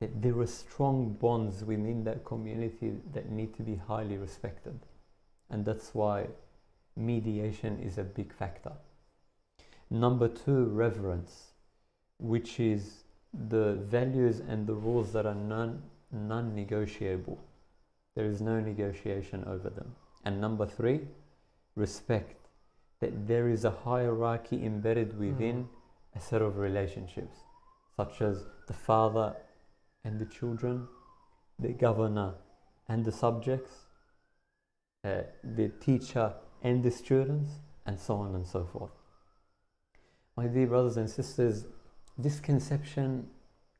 That there are strong bonds within that community that need to be highly respected. And that's why mediation is a big factor. Number 2, reverence, which is the values and the rules that are non-negotiable. There is no negotiation over them. And number 3, respect, that there is a hierarchy embedded within a set of relationships, such as the father and the children, the governor and the subjects, the teacher and the students, and so on and so forth. My dear brothers and sisters, this conception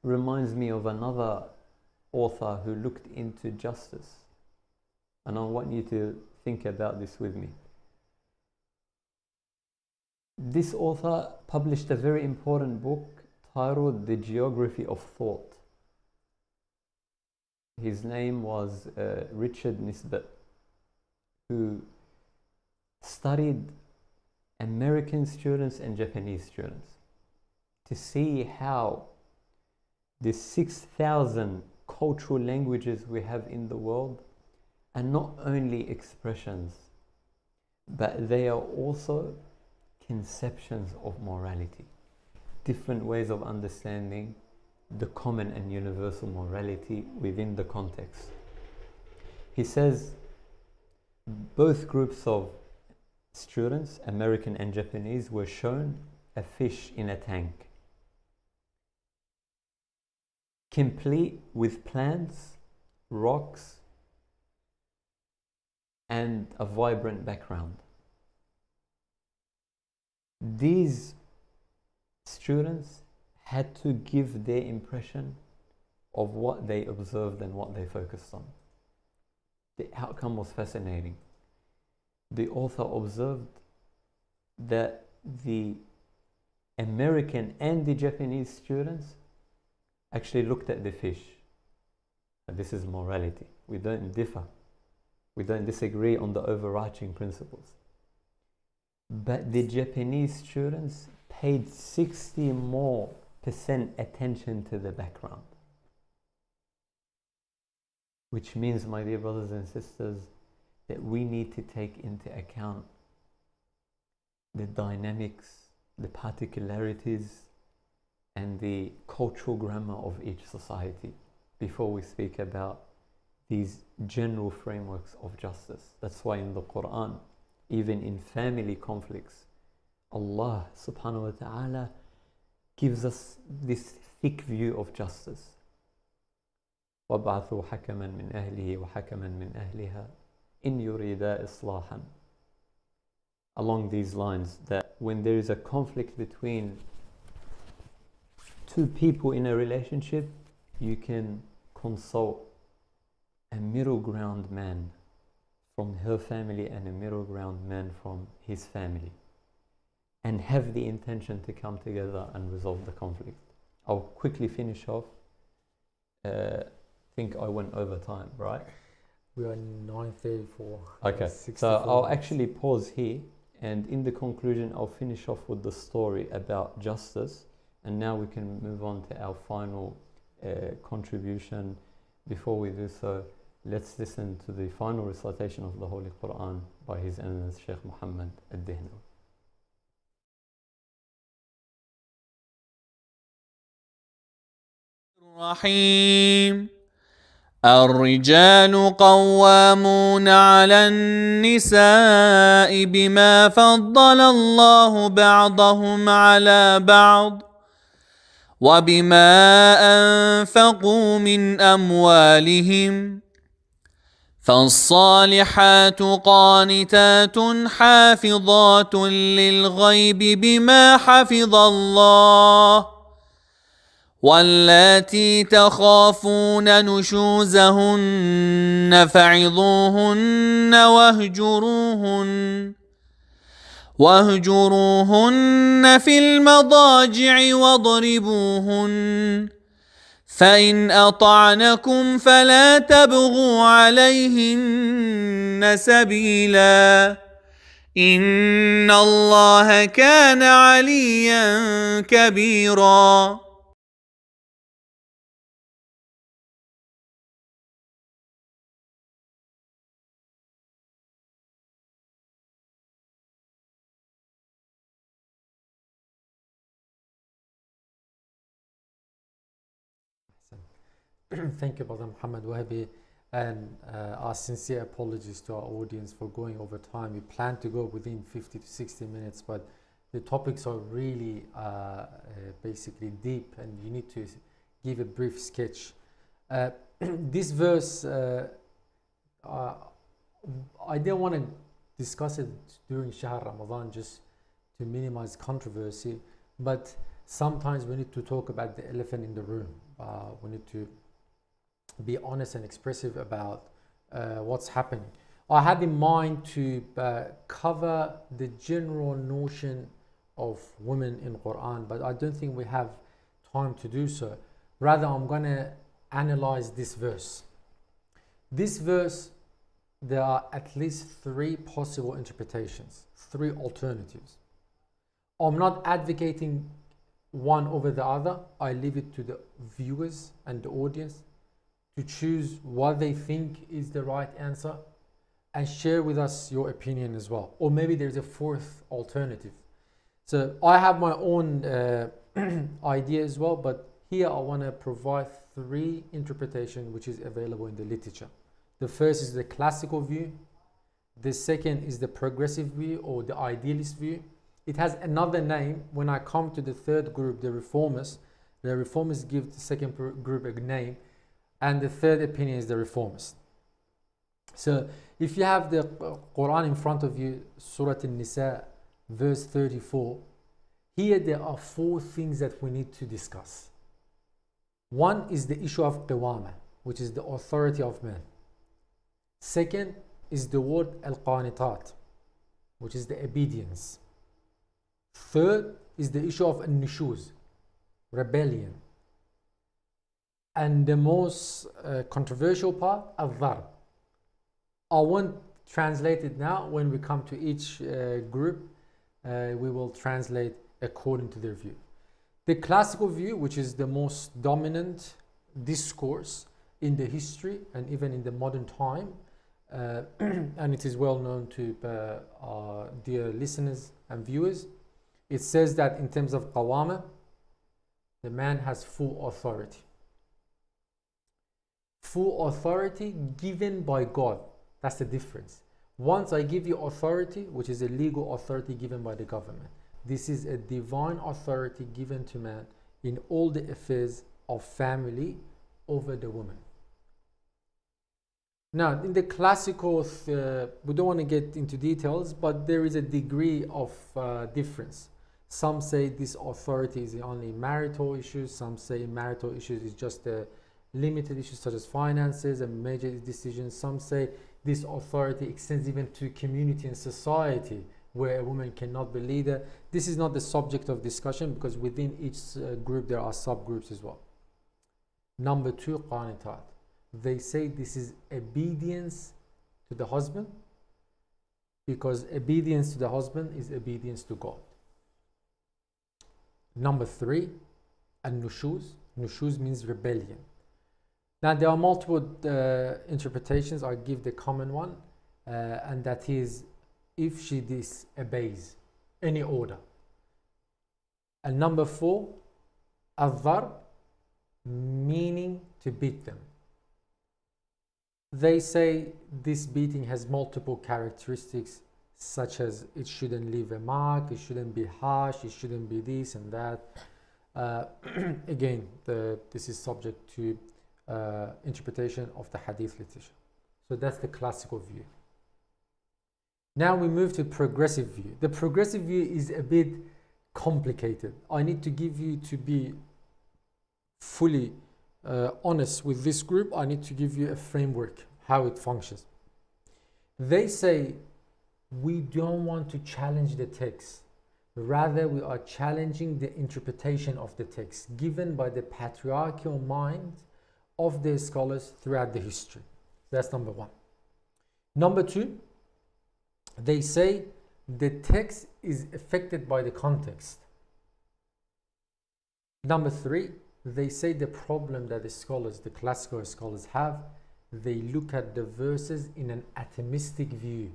reminds me of another author who looked into justice. And I want you to think about this with me. This author published a very important book titled The Geography of Thought. His name was Richard Nisbet, who studied American students and Japanese students to see how the 6,000 cultural languages we have in the world are not only expressions, but they are also conceptions of morality, different ways of understanding the common and universal morality within the context. He says both groups of students, American and Japanese, were shown a fish in a tank, complete with plants, rocks, and a vibrant background. These students had to give their impression of what they observed and what they focused on. The outcome was fascinating. The author observed that the American and the Japanese students actually looked at the fish. And this is morality. We don't differ. We don't disagree on the overarching principles. But the Japanese students paid 60% more attention to the background. Which means, my dear brothers and sisters, that we need to take into account the dynamics, the particularities, and the cultural grammar of each society before we speak about these general frameworks of justice. That's why in the Quran, even in family conflicts, Allah subhanahu wa ta'ala gives us this thick view of justice. وَابْعَثُوا حَكَمًا مِنْ أَهْلِهِ وَحَكَمًا مِنْ أَهْلِهَا إِنْ يُرِيدَا إِصْلَاحًا. Along these lines, that when there is a conflict between two people in a relationship, you can consult a middle ground man from her family and a middle ground man from his family, and have the intention to come together and resolve the conflict. I'll quickly finish off. I think I went over time, right? We are 9:34. Okay, so I'll actually pause here, and in the conclusion I'll finish off with the story about justice, and now we can move on to our final contribution. Before we do so, let's listen to the final recitation of the Holy Quran by His Eminence Sheikh Muhammad al-Dihnawi. الرحيم. الرجال قوامون على النساء بما فضل الله بعضهم على بعض وبما أنفقوا من أموالهم فالصالحات قانتات حافظات للغيب بما حفظ الله واللاتي تخافون نشوزهن فعظوهن واهجروهن في المضاجع واضربوهن فإن أطعنكم فلا تبغوا عليهن سبيلا إن الله كان عليا كبيرا. Thank you, Brother Muhammad Wahabi, and our sincere apologies to our audience for going over time. We plan to go within 50 to 60 minutes, but the topics are really basically deep, and you need to give a brief sketch This verse, I didn't want to discuss it during Shahr Ramadan just to minimize controversy, but sometimes we need to talk about the elephant in the room. We need to be honest and expressive about what's happening. I had in mind to cover the general notion of women in Quran, but I don't think we have time to do so. Rather, I'm going to analyze this verse. This verse, there are at least 3 possible interpretations, 3 alternatives. I'm not advocating one over the other. I leave it to the viewers and the audience to choose what they think is the right answer and share with us your opinion as well. Or maybe there's a 4th alternative. So I have my own idea as well, but here I want to provide 3 interpretations which is available in the literature. The first is the classical view. The second is the progressive view or the idealist view. It has another name. When I come to the 3rd group, the reformers give the second group a name, and the 3rd opinion is the reformers. So if you have the Quran in front of you, Surah An-Nisa, verse 34, here there are 4 things that we need to discuss. One is the issue of qawama, which is the authority of men. Second is the word al-qanitat, which is the obedience. Third is the issue of an-nushuz, rebellion. And the most controversial part, al-dharb. I won't translate it now. When we come to each group, we will translate according to their view. The classical view, which is the most dominant discourse in the history and even in the modern time, and it is well known to our dear listeners and viewers, it says that in terms of qawama, the man has full authority. Full authority given by God. That's the difference. Once I give you authority, which is a legal authority given by the government, this is a divine authority given to man in all the affairs of family over the woman. Now, in the classical, we don't want to get into details, but there is a degree of difference. Some say this authority is only marital issues. Some say marital issues is just a limited issues such as finances and major decisions. Some say this authority extends even to community and society where a woman cannot be leader. This is not the subject of discussion because within each group there are subgroups as well. Number 2, qanitat. They say this is obedience to the husband because obedience to the husband is obedience to God. Number 3, an-nushuz. Nushuz means rebellion. Now there are multiple interpretations. I give the common one, and that is if she disobeys any order. And number 4, al-dharb, meaning to beat them. They say this beating has multiple characteristics, such as it shouldn't leave a mark, it shouldn't be harsh, it shouldn't be this and that. Again, this is subject to interpretation of the hadith literature. So that's the classical view. Now we move to progressive view. The progressive view is a bit complicated. I need to give you, to be fully honest with this group, I need to give you a framework, how it functions. They say we don't want to challenge the text. Rather, we are challenging the interpretation of the text given by the patriarchal mind of the scholars throughout the history. That's number 1. Number 2, they say the text is affected by the context. Number 3, they say the problem that the scholars, the classical scholars have, they look at the verses in an atomistic view,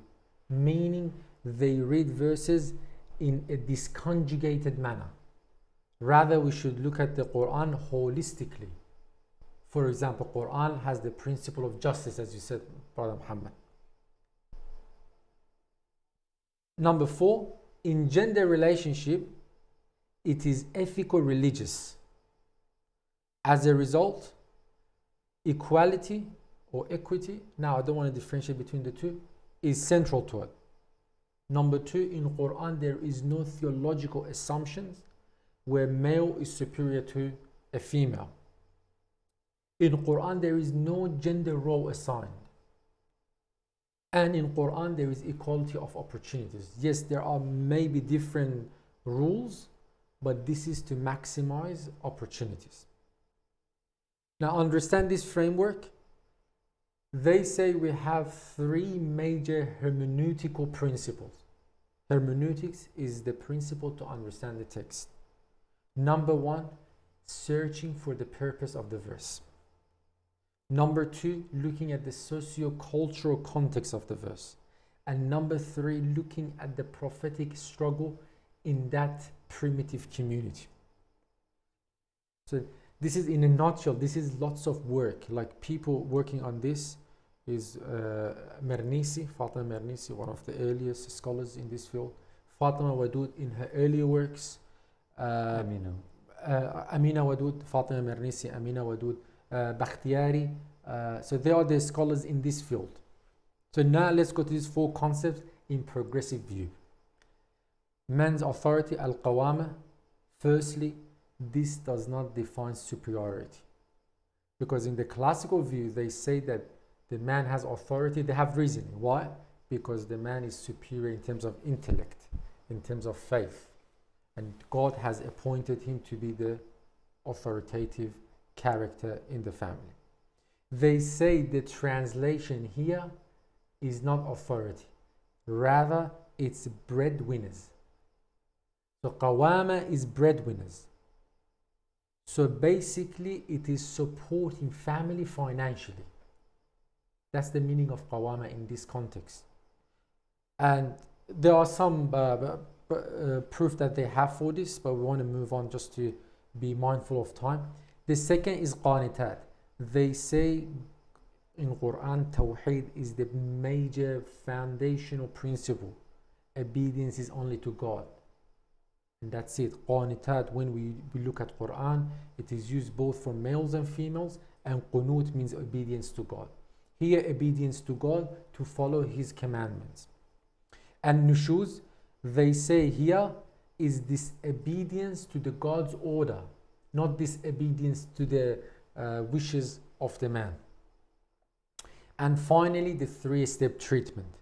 meaning they read verses in a disconjugated manner. Rather, we should look at the Quran holistically. For example, Quran has the principle of justice, as you said, Brother Muhammad. Number 4, in gender relationship, it is ethical religious. As a result, equality or equity, now I don't want to differentiate between the two, is central to it. Number two, in Quran there is no theological assumptions where male is superior to a female. In Quran there is no gender role assigned. And in Quran there is equality of opportunities. Yes, there are maybe different rules, but this is to maximize opportunities. Now understand this framework. They say we have three major hermeneutical principles. Hermeneutics is the principle to understand the text. Number one, searching for the purpose of the verse. Number two, looking at the socio-cultural context of the verse. And number three, looking at the prophetic struggle in that primitive community. So this is in a nutshell, this is lots of work. Like people working on this is Mernissi, Fatima Mernissi, one of the earliest scholars in this field. Fatima Wadud in her earlier works. Amina Wadud, Fatima Mernissi, Amina Wadud, Bakhtiyari. So they are the scholars in this field. So now let's go to these four concepts in progressive view. Man's authority, al-qawama. Firstly, this does not define superiority. Because in the classical view, they say that the man has authority. They have reasoning. Why? Because the man is superior in terms of intellect, in terms of faith. And God has appointed him to be the authoritative character in the family. They say the translation here is not authority. Rather, it's breadwinners. So qawama is breadwinners. So basically, it is supporting family financially. That's the meaning of qawama in this context. And there are some proof that they have for this, but we want to move on just to be mindful of time. The second is qanitat. They say in Quran, Tawheed is the major foundational principle. Obedience is only to God. And that's it. Qanitat, when we look at Quran, it is used both for males and females, and qunut means obedience to God. Here, obedience to God to follow His commandments. And nushuz, they say here, is disobedience to the God's order, not disobedience to the wishes of the man. And finally, the three-step treatment.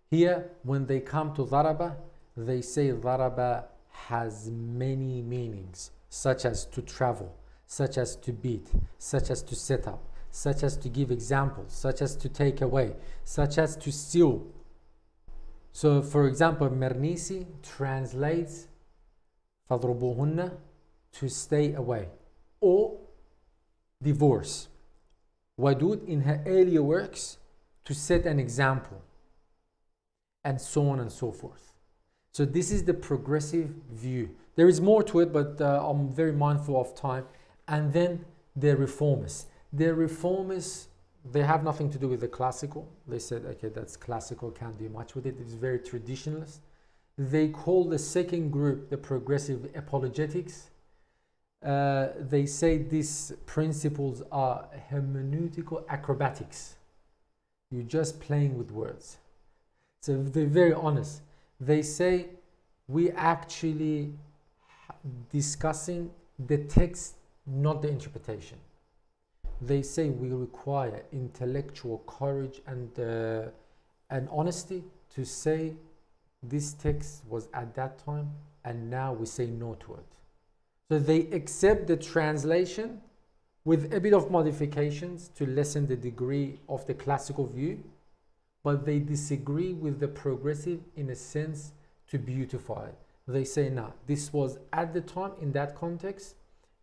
Here, when they come to daraba, they say daraba has many meanings, such as to travel, such as to beat, such as to set up, such as to give examples, such as to take away, such as to steal. So, for example, Mernissi translates فَضْرُبُوهُنَّ to stay away, or divorce. Wadud in her earlier works to set an example, and so on and so forth. So this is the progressive view. There is more to it, but I'm very mindful of time. And then the reformists. The reformists, they have nothing to do with the classical. They said, okay, that's classical, can't do much with it. It's very traditionalist. They call the second group the progressive apologetics. They say these principles are hermeneutical acrobatics. You're just playing with words. So they're very honest. They say we actually discussing the text, not the interpretation. They say we require intellectual courage and honesty to say this text was at that time, and now we say no to it. So they accept the translation with a bit of modifications to lessen the degree of the classical view, but they disagree with the progressive in a sense to beautify it. They say, no, this was at the time in that context,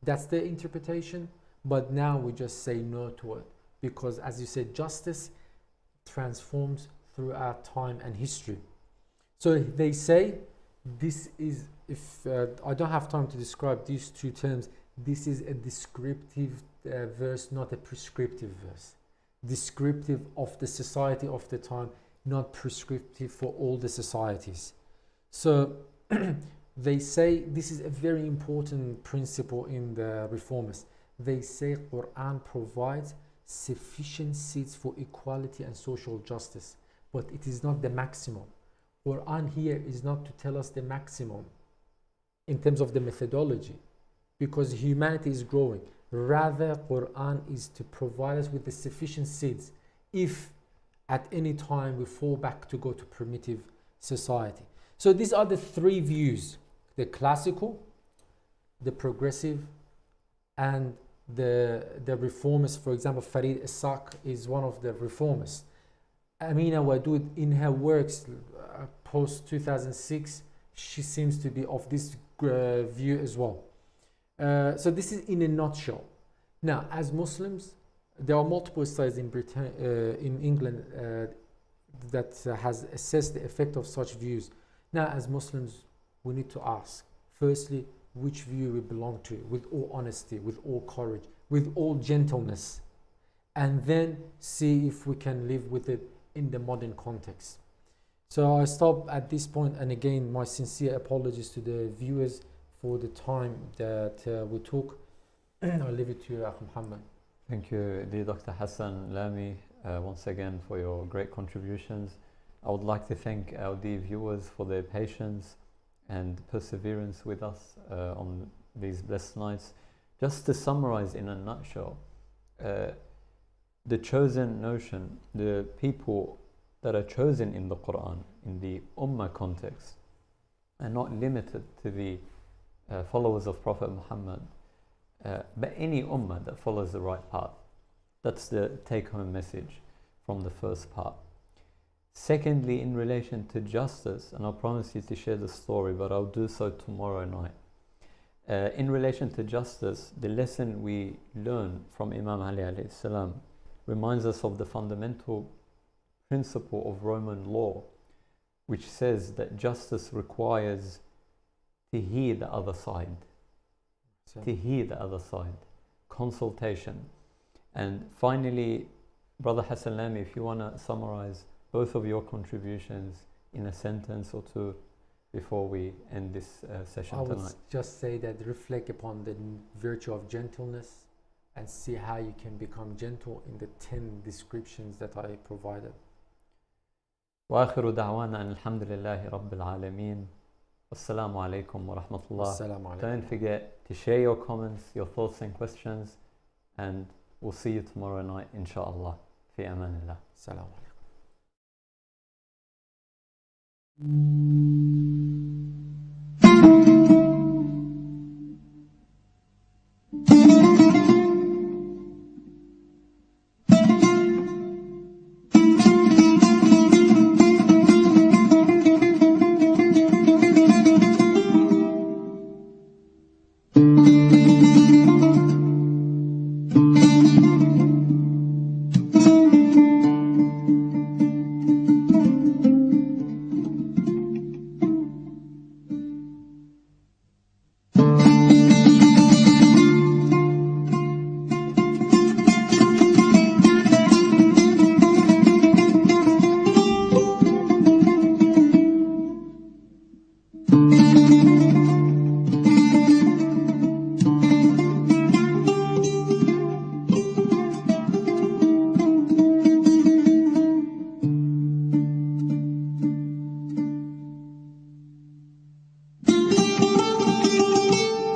that's their interpretation, but now we just say no to it. Because as you said, justice transforms throughout time and history. So they say, this is, if I don't have time to describe these two terms, this is a descriptive verse, not a prescriptive verse. Descriptive of the society of the time, not prescriptive for all the societies. So they say this is a very important principle in the reformists. They say Quran provides sufficient seats for equality and social justice, but it is not the maximum. Quran here is not to tell us the maximum in terms of the methodology, because humanity is growing. Rather, Quran is to provide us with the sufficient seeds if at any time we fall back to go to primitive society. So these are the three views: the classical, the progressive, and the reformist. For example, Farid Essaq is one of the reformists. Amina Wadud, in her works post 2006, she seems to be of this view as well. So this is in a nutshell. Now, as Muslims, there are multiple studies in Britain, in England, that has assessed the effect of such views. Now, as Muslims, we need to ask, firstly, which view we belong to, with all honesty, with all courage, with all gentleness, and then see if we can live with it in the modern context. So I stop at this point, and again, my sincere apologies to the viewers for the time that we took. I'll leave it to you, Akh Muhammad. Thank you, dear Dr. Hassan Lami, once again for your great contributions. I would like to thank our dear viewers for their patience and perseverance with us on these blessed nights. Just to summarize in a nutshell, the chosen notion, the people that are chosen in the Quran, in the Ummah context, are not limited to the followers of Prophet Muhammad, but any Ummah that follows the right path. That's the take-home message from the first part. Secondly, in relation to justice, and I promise you to share the story, but I'll do so tomorrow night. In relation to justice, the lesson we learn from Imam Ali alayhi salam reminds us of the fundamental principle of Roman law, which says that justice requires to hear the other side. To hear the other side. Consultation. And finally, Brother Hassan Lami, if you want to summarize both of your contributions in a sentence or two before we end this session tonight. I would just say that reflect upon the virtue of gentleness and see how you can become gentle in the 10 descriptions that I provided. وآخر دعوانا أن الحمد لله رب العالمين. Assalamu alaikum wa rahmatullah. Don't forget to share your comments, your thoughts and questions, and we'll see you tomorrow night, inshallah. Fi amanillah. Assalamu alaikum.